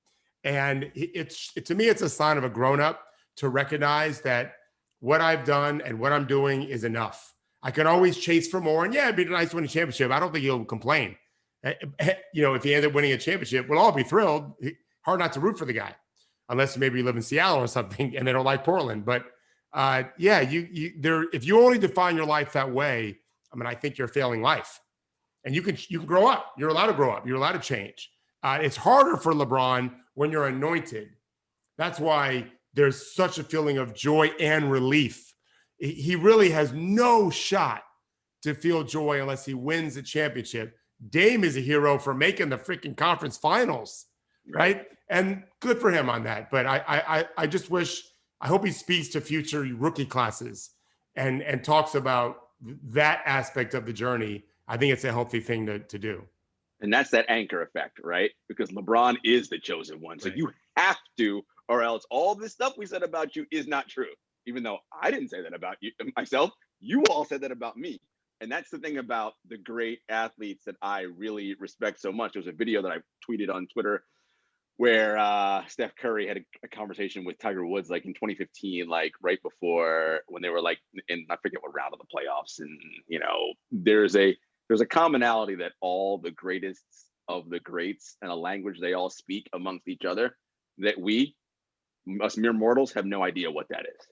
And to me, it's a sign of a grown-up to recognize that what I've done and what I'm doing is enough. I can always chase for more. And yeah, it'd be nice to win a championship. I don't think he'll complain. If he ended up winning a championship, we'll all be thrilled. Hard not to root for the guy, unless maybe you live in Seattle or something and they don't like Portland. But if you only define your life that way, I mean, I think you're failing life. And you can grow up. You're allowed to grow up. You're allowed to change. It's harder for LeBron when you're anointed. That's why there's such a feeling of joy and relief. He really has no shot to feel joy unless he wins the championship. Dame is a hero for making the freaking conference finals, right? And good for him on that. But I just wish, I hope he speaks to future rookie classes and talks about that aspect of the journey. I think it's a healthy thing to do. And that's that anchor effect, right? Because LeBron is the chosen one. So you have to, or else all this stuff we said about you is not true. Even though I didn't say that about you myself, you all said that about me. And that's the thing about the great athletes that I really respect so much. There was a video that I tweeted on Twitter where Steph Curry had a conversation with Tiger Woods, like in 2015, like right before when they were like in, I forget what round of the playoffs. And, there's a commonality that all the greatest of the greats and a language they all speak amongst each other that us mere mortals, have no idea what that is.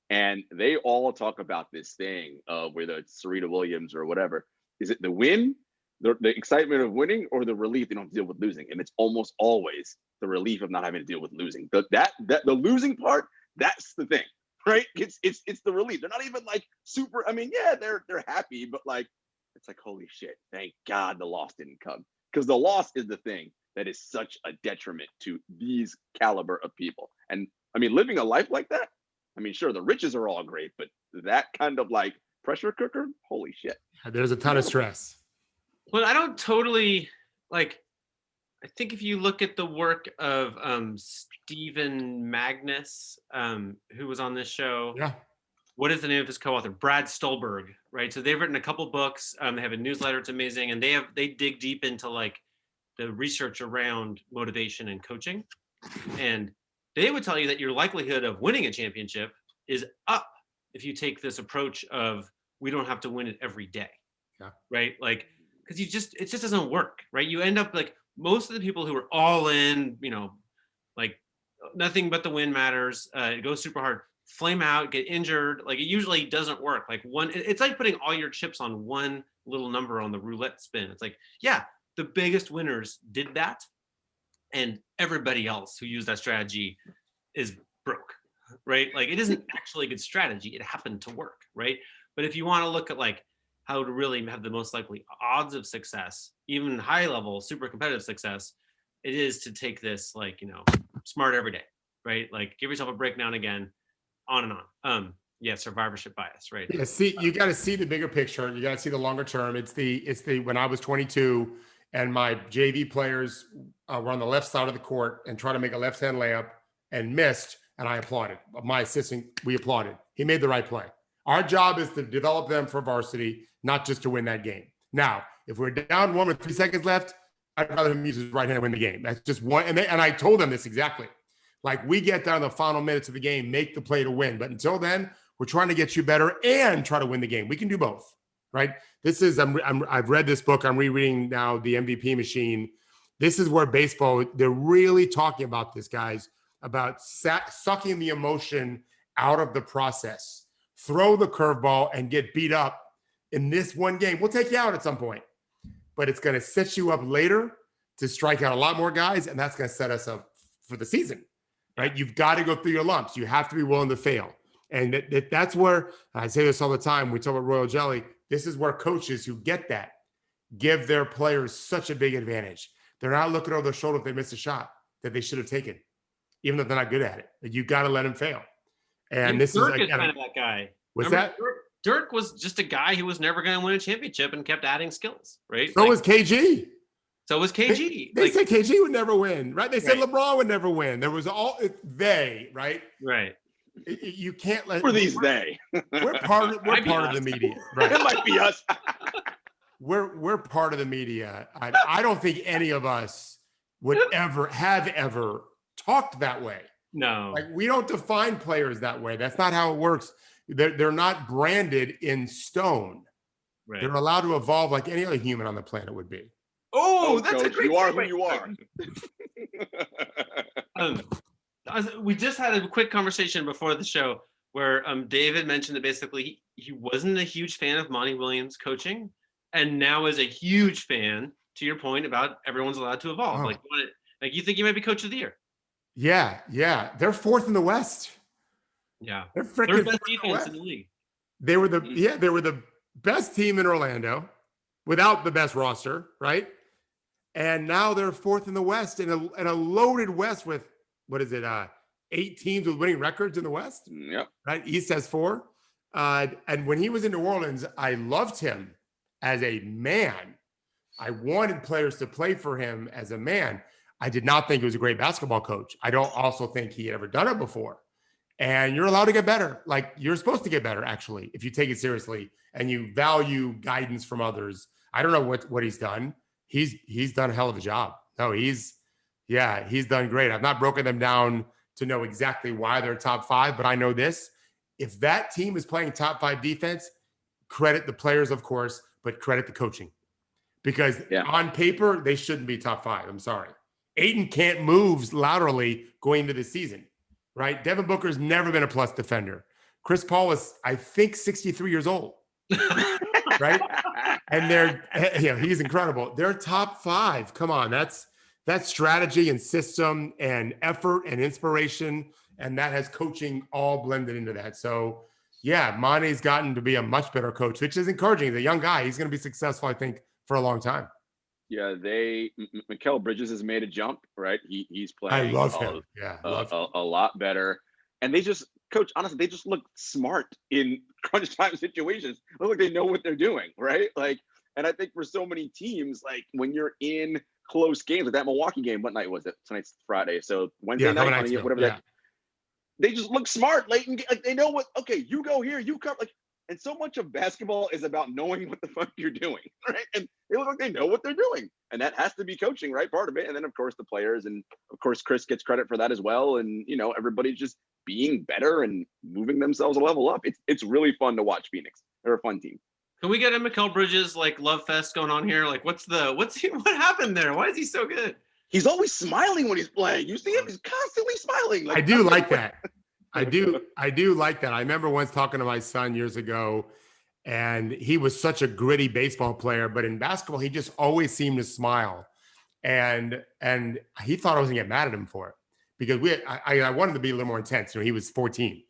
And they all talk about this thing of whether it's Serena Williams or whatever. Is it the win, the excitement of winning, or the relief they don't have to deal with losing? And it's almost always the relief of not having to deal with losing. The losing part, that's the thing, right? It's the relief. They're not even like super. I mean, yeah, they're happy, but like it's like, holy shit, thank God the loss didn't come, because the loss is the thing that is such a detriment to these caliber of people. And I mean, living a life like that. I mean, sure, the riches are all great, but that kind of like pressure cooker, holy shit. There's a ton of stress. Well, I don't totally like. I think if you look at the work of Stephen Magnus, who was on this show, what is the name of his co-author? Brad Stulberg, right? So they've written a couple books. They have a newsletter. It's amazing, and they dig deep into like the research around motivation and coaching, and they would tell you that your likelihood of winning a championship is up if you take this approach of we don't have to win it every day, right? Like, because it just doesn't work, right? You end up like most of the people who are all in, like nothing but the win matters. It goes super hard, flame out, get injured. Like it usually doesn't work. Like it's like putting all your chips on one little number on the roulette spin. It's like, yeah, the biggest winners did that. And everybody else who used that strategy is broke, right? Like it isn't actually a good strategy. It happened to work, right? But if you want to look at like how to really have the most likely odds of success, even high level, super competitive success, it is to take this like, smart every day, right? Like give yourself a break now and again, on and on. Survivorship bias, right? Yeah, you got to see the bigger picture. You got to see the longer term. It's the when I was 22 and my JV players were on the left side of the court and tried to make a left-hand layup and missed, and I applauded. My assistant, we applauded. He made the right play. Our job is to develop them for varsity, not just to win that game. Now, if we're down 1 with 3 seconds left, I'd rather him use his right hand to win the game. That's just one. And I told them this exactly. Like, we get down to the final minutes of the game, make the play to win. But until then, we're trying to get you better and try to win the game. We can do both, right? This is, I've read this book. I'm rereading now, The MVP Machine. This is where baseball, they're really talking about this, guys, about sucking the emotion out of the process. Throw the curveball and get beat up in this one game. We'll take you out at some point, but it's going to set you up later to strike out a lot more guys, and that's going to set us up for the season, right? You've got to go through your lumps. You have to be willing to fail. And that's where, I say this all the time, we talk about Royal Jelly, this is where coaches who get that give their players such a big advantage. They're not looking over their shoulder if they miss a shot that they should have taken, even though they're not good at it. You got to let them fail. And this Dirk is kind of that guy. What's Remember that? Dirk was just a guy who was never going to win a championship and kept adding skills, right? So was KG. So was KG. They said KG would never win, right? They said Right. LeBron would never win. There was they, right? Right. You can't let. For these they. We're part of the media, right? It might be us. We're part of the media. I don't think any of us would ever talked that way. No. Like, we don't define players that way. That's not how it works. They're not branded in stone. Right. They're allowed to evolve like any other human on the planet would be. Oh, that's Coach, a great you are segue. who you are. We just had a quick conversation before the show where David mentioned that basically he wasn't a huge fan of Monty Williams coaching, and now is a huge fan. To your point about everyone's allowed to evolve. Oh. Like you think you might be coach of the year? Yeah. They're fourth in the West. Yeah, They're third freaking best fourth in the defense West. in the league. They were the best team in Orlando without the best roster, right? And now they're fourth in the West in a loaded West with, what is it, 8 teams with winning records in the West, Yep. right? East has 4. And when he was in New Orleans, I loved him as a man. I wanted players to play for him as a man. I did not think he was a great basketball coach. I don't also think he had ever done it before. And you're allowed to get better. Like, you're supposed to get better, actually, if you take it seriously and you value guidance from others. I don't know what he's done. He's done a hell of a job. No, he's done great. I've not broken them down to know exactly why they're top 5, but I know this. If that team is playing top 5 defense, credit the players, of course, but credit the coaching. Because on paper, they shouldn't be top 5. I'm sorry. Ayton can't move laterally going into the season, right? Devin Booker's never been a plus defender. Chris Paul is, I think, 63 years old, right? And he's incredible. They're top 5. Come on, that's strategy and system and effort and inspiration, and that has coaching all blended into that. So, yeah, Monty's gotten to be a much better coach, which is encouraging. He's a young guy. He's going to be successful, I think, for a long time. Yeah, Mikal Bridges has made a jump, right? He's playing. I love him. Yeah, a lot better. And they just, coach, honestly, they just look smart in crunch time situations. They look like they know what they're doing, right? Like, and I think for so many teams, like when you're in close games, like that Milwaukee game, what night was it? Tonight's Friday, so Wednesday night, whatever that. They just look smart late and like they know what. Okay, you go here, you cover. Like, and so much of basketball is about knowing what the fuck you're doing, right? And they look like they know what they're doing, and that has to be coaching, right? Part of it, and then of course the players, and of course Chris gets credit for that as well. And everybody's just being better and moving themselves a level up. It's really fun to watch Phoenix. They're a fun team. Can we get a Mikal Bridges like love fest going on here? Like, what happened there? Why is he so good? He's always smiling when he's playing. You see him; he's constantly smiling. Like, I do like that. I do like that. I remember once talking to my son years ago, and he was such a gritty baseball player, but in basketball, he just always seemed to smile. And he thought I was gonna get mad at him for it because I wanted to be a little more intense. He was 14,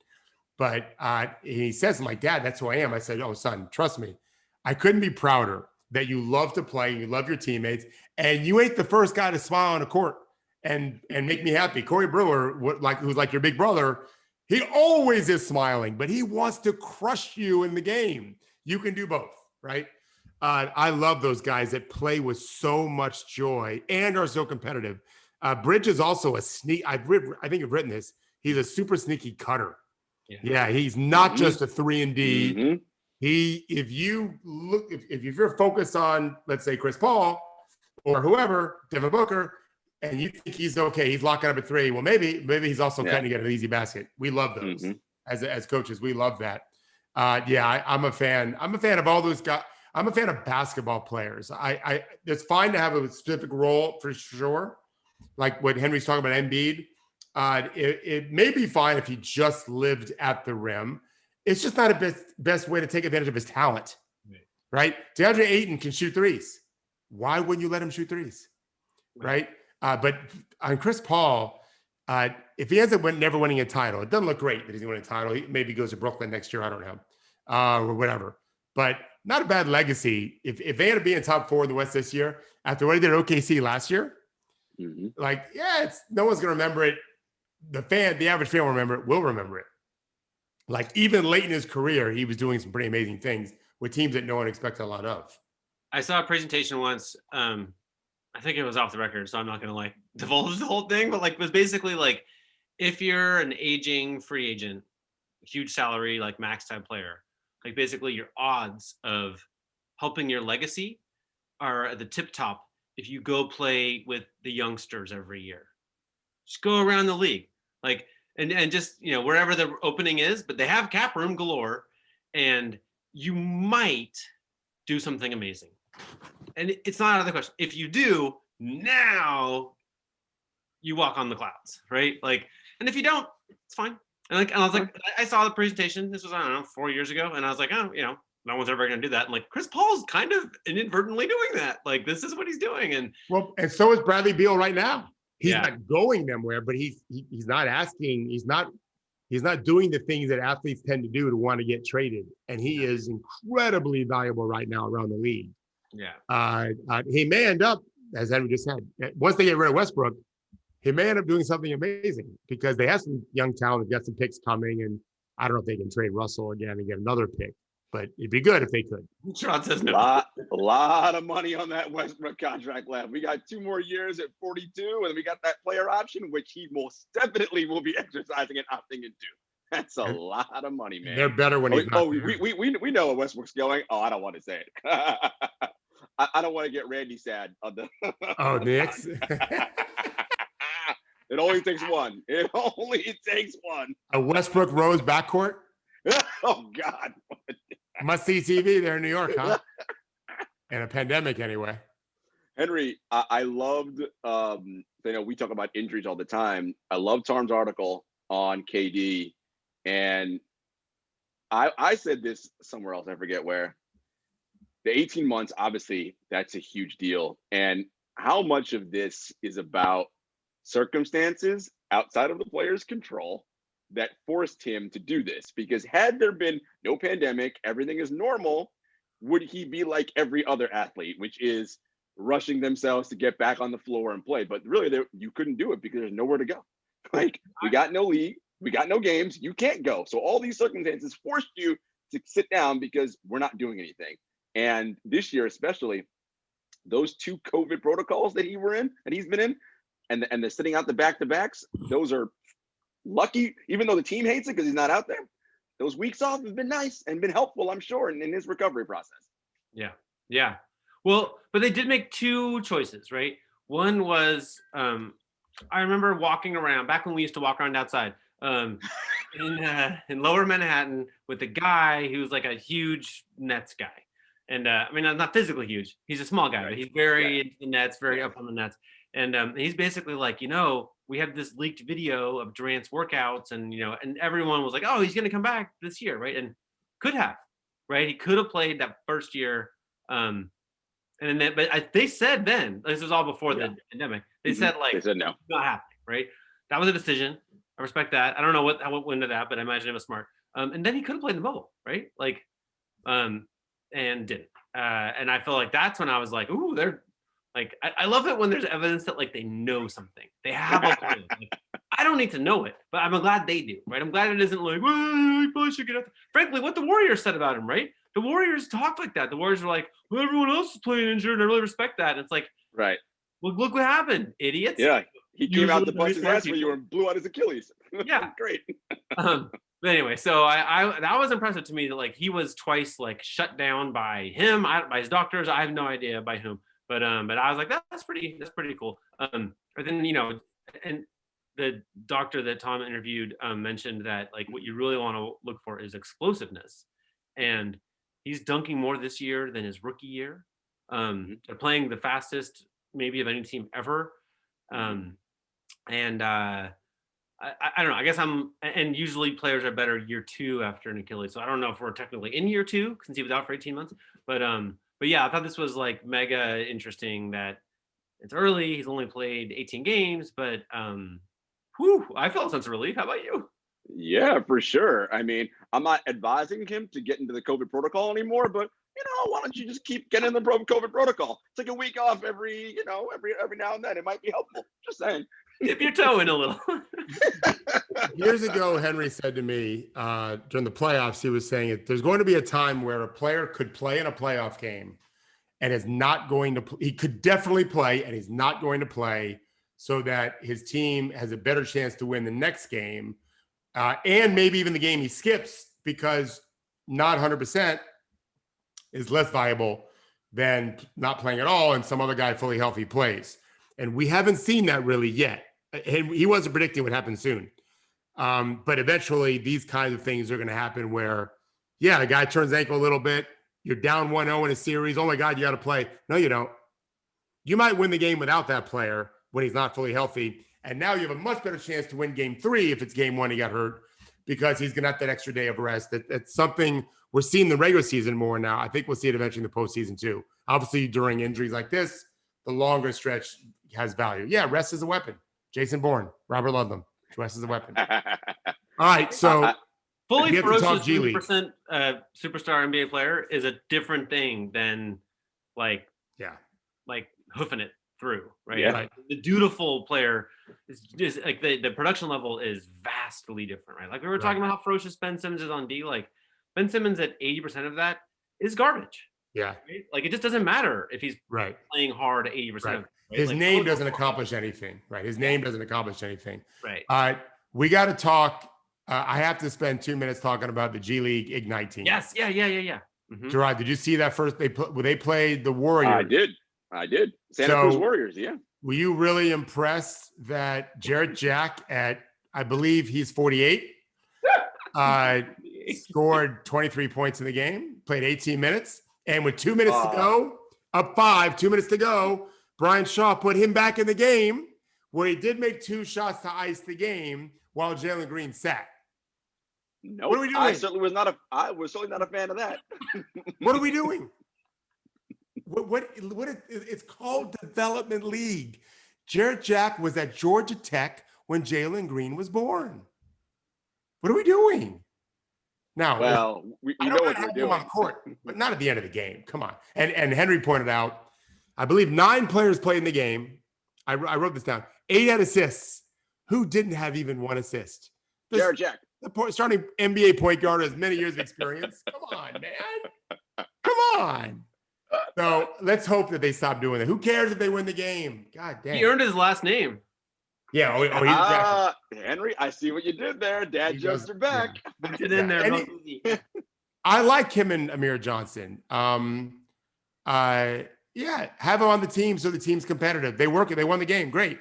but he says, "My dad, that's who I am." I said, "Oh, son, trust me. I couldn't be prouder that you love to play, you love your teammates, and you ain't the first guy to smile on a court and make me happy." Corey Brewer, who's like your big brother, he always is smiling, but he wants to crush you in the game. You can do both, right? I love those guys that play with so much joy and are so competitive. Bridge is also a sneak. I think I've written this. He's a super sneaky cutter. Yeah, he's not just a 3 and D. Mm-hmm. If you're focused on, let's say, Chris Paul or whoever, Devin Booker, and you think he's okay, he's locking up at 3. Well, maybe he's also cutting to get an easy basket. We love those as coaches. We love that. I'm a fan. I'm a fan of all those guys. I'm a fan of basketball players. It's fine to have a specific role for sure, like what Henry's talking about. Embiid. It may be fine if he just lived at the rim. It's just not a best way to take advantage of his talent, right? DeAndre Ayton can shoot threes. Why wouldn't you let him shoot threes, right? But on Chris Paul, if he ends up never winning a title, it doesn't look great that he's winning a title. He maybe goes to Brooklyn next year. I don't know, or whatever. But not a bad legacy. If they had to be in top 4 in the West this year, after what he did at OKC last year, no one's gonna remember it. The average fan will remember it. Like even late in his career, he was doing some pretty amazing things with teams that no one expected a lot of. I saw a presentation once. I think it was off the record, so I'm not gonna like divulge the whole thing, but like it was basically like if you're an aging free agent, huge salary, like max type player, like basically your odds of helping your legacy are at the tip top if you go play with the youngsters every year. Just go around the league. Like and just wherever the opening is, but they have cap room galore, and you might do something amazing. And it's not out of the question. If you do, now you walk on the clouds, right? Like, and if you don't, it's fine. And I was like, I saw the presentation. This was, I don't know, 4 years ago, and I was like, oh, no one's ever going to do that. And like, Chris Paul's kind of inadvertently doing that. Like, this is what he's doing. And so is Bradley Beal right now. He's Yeah. not going somewhere, but he's not asking. He's not doing the things that athletes tend to do to want to get traded. And he is incredibly valuable right now around the league. Yeah. He may end up, as Henry just said, once they get rid of Westbrook, he may end up doing something amazing because they have some young talent, they've got some picks coming, and I don't know if they can trade Russell again and get another pick, but it'd be good if they could. Jarod says no. A lot of money on that Westbrook contract left. We got 2 more years at 42, and we got that player option, which he most definitely will be exercising and opting into. That's a lot of money, man. They're better when he's not there. We know where Westbrook's going. Oh, I don't want to say it. I don't want to get Randy sad on the. Oh, Knicks. It only takes one. It only takes one. A Westbrook Rose backcourt. Oh God. Must see TV there in New York, huh? And a pandemic anyway. Henry, I loved. We talk about injuries all the time. I love Tom's article on KD, and I said this somewhere else. I forget where. The 18 months, obviously, that's a huge deal, and how much of this is about circumstances outside of the player's control that forced him to do this? Because had there been no pandemic, everything is normal, would he be like every other athlete, which is rushing themselves to get back on the floor and play? But really, you couldn't do it because there's nowhere to go. Like, we got no league, we got no games, you can't go. So all these circumstances forced you to sit down because we're not doing anything. And this year, especially, those 2 COVID protocols that he's been in, and the sitting out the back-to-backs, those are lucky, even though the team hates it because he's not out there. Those weeks off have been nice and been helpful, I'm sure, in his recovery process. Yeah. Well, but they did make 2 choices, right? One was, I remember walking around back when we used to walk around outside in Lower Manhattan with a guy who was like a huge Nets guy. And I mean, not physically huge. He's a small guy, but he's very into the Nets, very up on the Nets. And he's basically like, we have this leaked video of Durant's workouts, and and everyone was like, oh, he's going to come back this year, right? And could have, right? He could have played that first year. And then, they said then, this was all before the pandemic. They said they said no, not happening, right? That was a decision. I respect that. I don't know what went into that, but I imagine it was smart. And then he could have played in the bubble, right? Like, and didn't. And I feel like that's when I was like, ooh, they're like, I love it when there's evidence that like they know something. They have a plan. Like, I don't need to know it, but I'm glad they do, right? I'm glad it isn't like, well, I probably should get out there. Frankly, what the Warriors said about him, right? The Warriors talked like that. The Warriors were like, well, everyone else is playing injured, and I really respect that. And it's like, right. Well, look what happened, idiots. Yeah, he came out to bust his ass for you and blew out his Achilles. Yeah. Great. But anyway, so I that was impressive to me that like he was twice like shut down by him, by his doctors. I have no idea by whom, but I was like, that's pretty cool. But then and the doctor that Tom interviewed mentioned that like what you really want to look for is explosiveness, and he's dunking more this year than his rookie year. They're playing the fastest maybe of any team ever, and I don't know. I guess and usually players are better year 2 after an Achilles. So I don't know if we're technically in year 2 since he was out for 18 months. But yeah, I thought this was like mega interesting that it's early. He's only played 18 games, but I felt a sense of relief. How about you? Yeah, for sure. I mean, I'm not advising him to get into the COVID protocol anymore, but why don't you just keep getting in the COVID protocol? Take a week off every now and then. It might be helpful. Just saying. Dip your toe in a little. Years ago, Henry said to me during the playoffs, he was saying there's going to be a time where a player could play in a playoff game and is not going to he could definitely play and he's not going to play so that his team has a better chance to win the next game and maybe even the game he skips, because not 100% is less valuable than not playing at all and some other guy fully healthy plays. And we haven't seen that really yet. And he wasn't predicting what happened soon. But eventually these kinds of things are going to happen where, yeah, a guy turns ankle a little bit. You're down 1-0 in a series. Oh my God, you got to play. No, you don't. You might win the game without that player when he's not fully healthy. And now you have a much better chance to win game 3 if it's game 1 he got hurt, because he's going to have that extra day of rest. That's something we're seeing the regular season more now. I think we'll see it eventually in the postseason too. Obviously, during injuries like this, the longer stretch has value. Yeah, rest is a weapon. Jason Bourne, Robert Ludlum, rest is a weapon. All right, so fully we have to talk ferocious G League. 100% superstar NBA player is a different thing than like hoofing it through, right? Yeah. Right. The dutiful player is just like the production level is vastly different, right? Like we were talking about how ferocious Ben Simmons is on D. Like Ben Simmons at 80% of that is garbage. Yeah. Right? Like it just doesn't matter if he's Right. playing hard at 80% of it. Right? His Like, name doesn't accomplish anything, right? His name doesn't accomplish anything. Right. We got to talk. I have to spend 2 minutes talking about the G League Ignite team. Yes. Yeah. Mm-hmm. Jarod, did you see that first? They played the Warriors. I did. Santa Cruz Warriors. Yeah. Were you really impressed that Jarod Jack at, I believe he's 48, scored 23 points in the game, played 18 minutes, and with 2 minutes to go, up 5, 2 minutes to go, Brian Shaw put him back in the game, where he did make 2 shots to ice the game while Jalen Green sat. Nope. What are we doing? I was certainly not a fan of that. What are we doing? It's called Development League. Jarod Jack was at Georgia Tech when Jalen Green was born. What are we doing? Now, well, we know what we're doing on court, but not at the end of the game. Come on. And Henry pointed out, I believe 9 players played in the game. I wrote this down. 8 had assists. Who didn't have even 1 assist? Jarod Jack. The starting NBA point guard has many years of experience. Come on, man. Come on. So let's hope that they stop doing that. Who cares if they win the game? God damn. He earned his last name. Yeah. He's Henry, I see what you did there. Dad jokes are back. Yeah. Put it in there. I like him and Amir Johnson. Have him on the team so the team's competitive. They won the game. Great.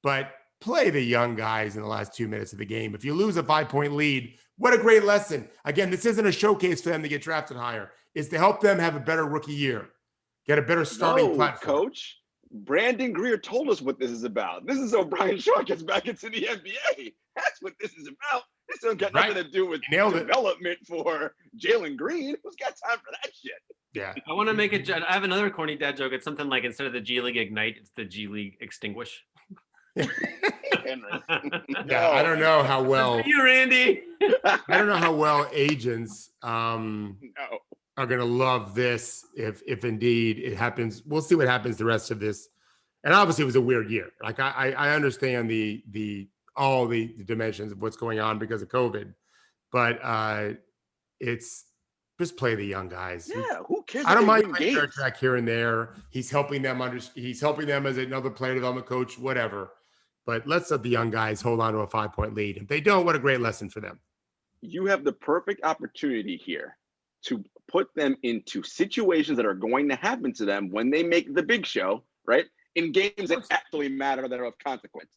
But play the young guys in the last 2 minutes of the game. If you lose a 5-point lead, what a great lesson. Again, this isn't a showcase for them to get drafted higher. It's to help them have a better rookie year, get a better starting platform. Coach, Brandon Greer told us what this is about. This is so Brian Shaw gets back into the NBA. That's what this is about. This don't got nothing to do with development for Jalen Green. Who's got time for that shit? Yeah. I want to make it. I have another corny dad joke. It's something like, instead of the G League Ignite, it's the G League Extinguish. Yeah, I don't know how well you, Randy. I don't know how well agents are going to love this if indeed it happens. We'll see what happens the rest of this. And obviously it was a weird year. Like I understand all the dimensions of what's going on because of COVID, but it's just play the young guys. Yeah, who cares? I don't mind playing track here and there. He's helping them he's helping them as another player development coach, whatever. But let's let the young guys hold on to a 5-point lead. If they don't, what a great lesson for them. You have the perfect opportunity here to put them into situations that are going to happen to them when they make the big show, right? In games that actually matter, that are of consequence,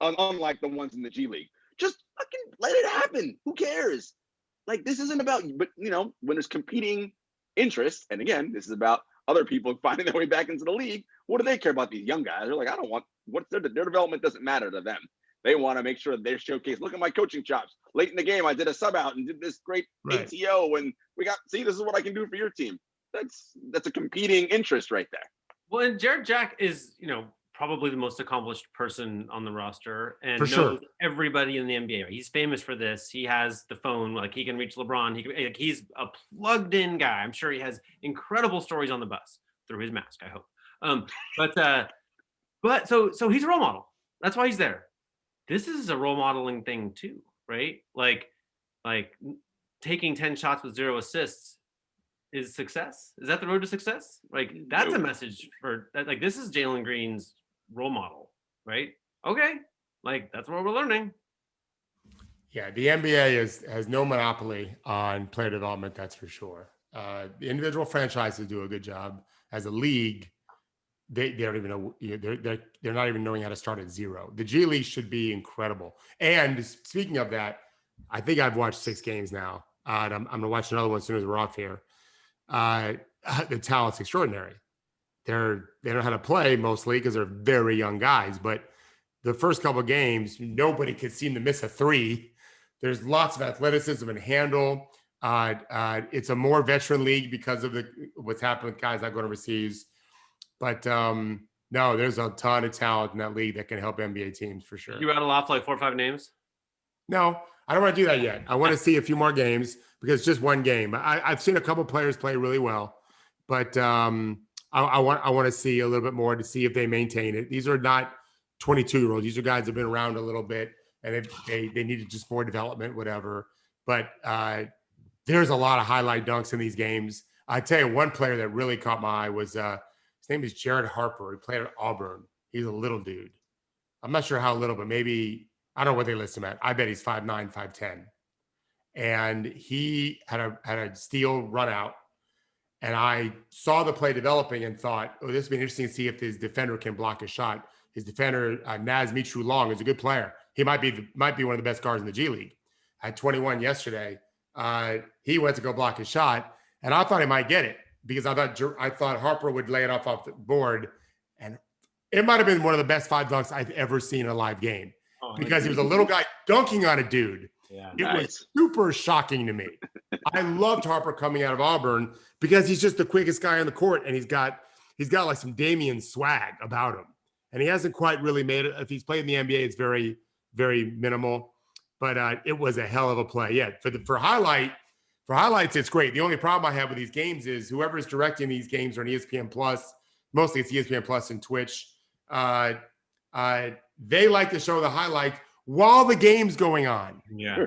unlike the ones in the G League. Just fucking let it happen. Who cares? Like, this isn't about, but when there's competing interests, and again, this is about other people finding their way back into the league. What do they care about these young guys? They're like, I don't want their development doesn't matter to them. They want to make sure that they're showcased. Look at my coaching chops. Late in the game, I did a sub out and did this great ATO, and this is what I can do for your team. That's a competing interest right there. Well, and Jarod Jack is, probably the most accomplished person on the roster and for knows everybody in the NBA. Right? He's famous for this. He has the phone, like he can reach LeBron. He's a plugged in guy. I'm sure he has incredible stories on the bus through his mask, I hope. But so he's a role model. That's why he's there. This is a role modeling thing too, right? Like taking 10 shots with 0 assists is success. Is that the road to success? Like that's a message for that. Like this is Jalen Green's role model, right? Okay, like that's what we're learning. Yeah, the NBA has no monopoly on player development, that's for sure. The individual franchises do a good job. As a league, they don't even know, they're not even knowing how to start at 0. The G League should be incredible. And speaking of that, I think I've watched 6 games now. And I'm going to watch another one as soon as we're off here. The talent's extraordinary. They don't know how to play mostly because they're very young guys. But the first couple of games, nobody could seem to miss a 3. There's lots of athleticism and handle. It's a more veteran league because of what's happened with guys not going overseas. But no, there's a ton of talent in that league that can help NBA teams for sure. You rattle off like 4 or 5 names? No, I don't want to do that yet. I want to see a few more games because it's just one game. I've seen a couple players play really well, but I want to see a little bit more to see if they maintain it. These are not 22-year-olds. These are guys that have been around a little bit and they needed just more development, whatever. But there's a lot of highlight dunks in these games. I tell you, one player that really caught my eye was his name is Jarod Harper. He played at Auburn. He's a little dude. I'm not sure how little, but maybe I don't know what they list him at. I bet he's 5'9", 5'10". And he had a steal run out. And I saw the play developing and thought, oh, this would be interesting to see if his defender can block a shot. His defender, Naz Mitru Long, is a good player. He might be one of the best guards in the G League. At 21 yesterday, he went to go block his shot, and I thought he might get it because I thought Harper would lay it off the board, and it might have been one of the best 5 dunks I've ever seen in a live game because he was a little guy dunking on a dude. Yeah, it was super shocking to me. I loved Harper coming out of Auburn because he's just the quickest guy on the court, and he's got like some Damian swag about him, and he hasn't quite really made it. If he's played in the NBA, it's very, very minimal. But it was a hell of a play. Yeah, for highlights, it's great. The only problem I have with these games is whoever's directing these games are on ESPN Plus. Mostly it's ESPN Plus and Twitch. They like to show the highlights while the game's going on. Yeah.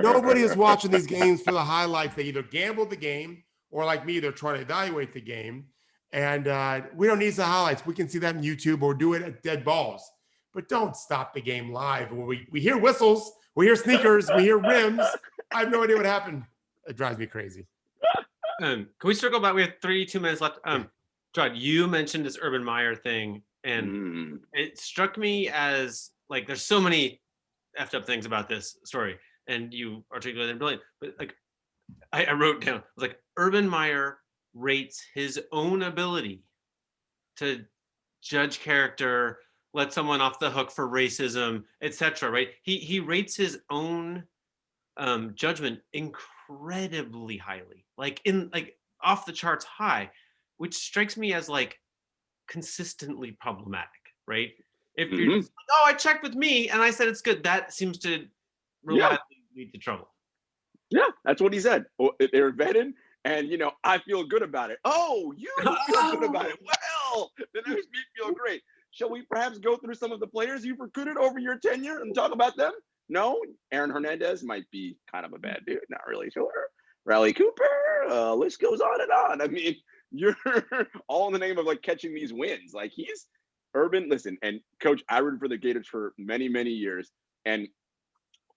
Nobody is watching these games for the highlights. They either gambled the game or, like me, they're trying to evaluate the game. And we don't need the highlights. We can see that on YouTube or do it at dead balls. But don't stop the game live. We hear whistles. We hear sneakers. We hear rims. I have no idea what happened. It drives me crazy. Can we circle back? We have 2 minutes left. Jarod, you mentioned this Urban Meyer thing, and it struck me as like there's so many effed up things about this story, and you articulated it brilliant. But like I wrote down, I was like, Urban Meyer rates his own ability to judge character, let someone off the hook for racism, etc. Right? He rates his own judgment incredibly highly, like off the charts high, which strikes me as like consistently problematic, right? If you're just like, oh, I checked with me and I said it's good, that seems to reliably lead to trouble. Yeah, that's what he said. They're vetted, and I feel good about it. Oh, you feel good about it. Well, then that makes me feel great. Shall we perhaps go through some of the players you've recruited over your tenure and talk about them? No, Aaron Hernandez might be kind of a bad dude. Not really sure. Riley Cooper, list goes on and on. I mean, you're all in the name of like catching these wins. Like he's Urban. Listen, and Coach, I rooted for the Gators for many, many years, and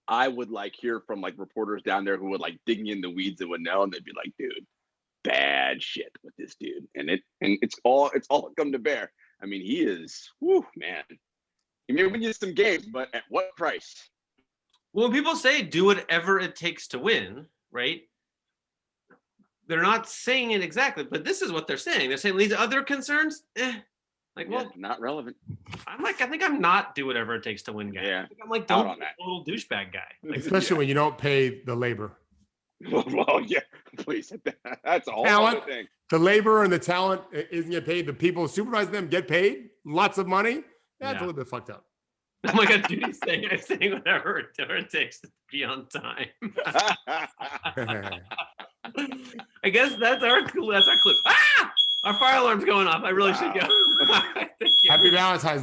I would like hear from like reporters down there who would like dig in the weeds and would know, and they'd be like, "Dude, bad shit with this dude," and it's all come to bear. I mean, he is, whew, man. He may win you some games, but at what price? Well, when people say do whatever it takes to win, right? They're not saying it exactly, but this is what they're saying. They're saying these other concerns, well, not relevant. I think I'm not do whatever it takes to win guy. Yeah. I think I'm like don't little douchebag guy. Like, especially when you don't pay the labor. Well, yeah, please. That's a whole talent, other thing. The labor and the talent isn't get paid. The people supervising them get paid lots of money. That's a little bit fucked up. Oh my God, dude, he's saying whatever it takes to be on time. I guess that's our clip. Ah! Our fire alarm's going off. I really should go. Thank you. Happy Valentine's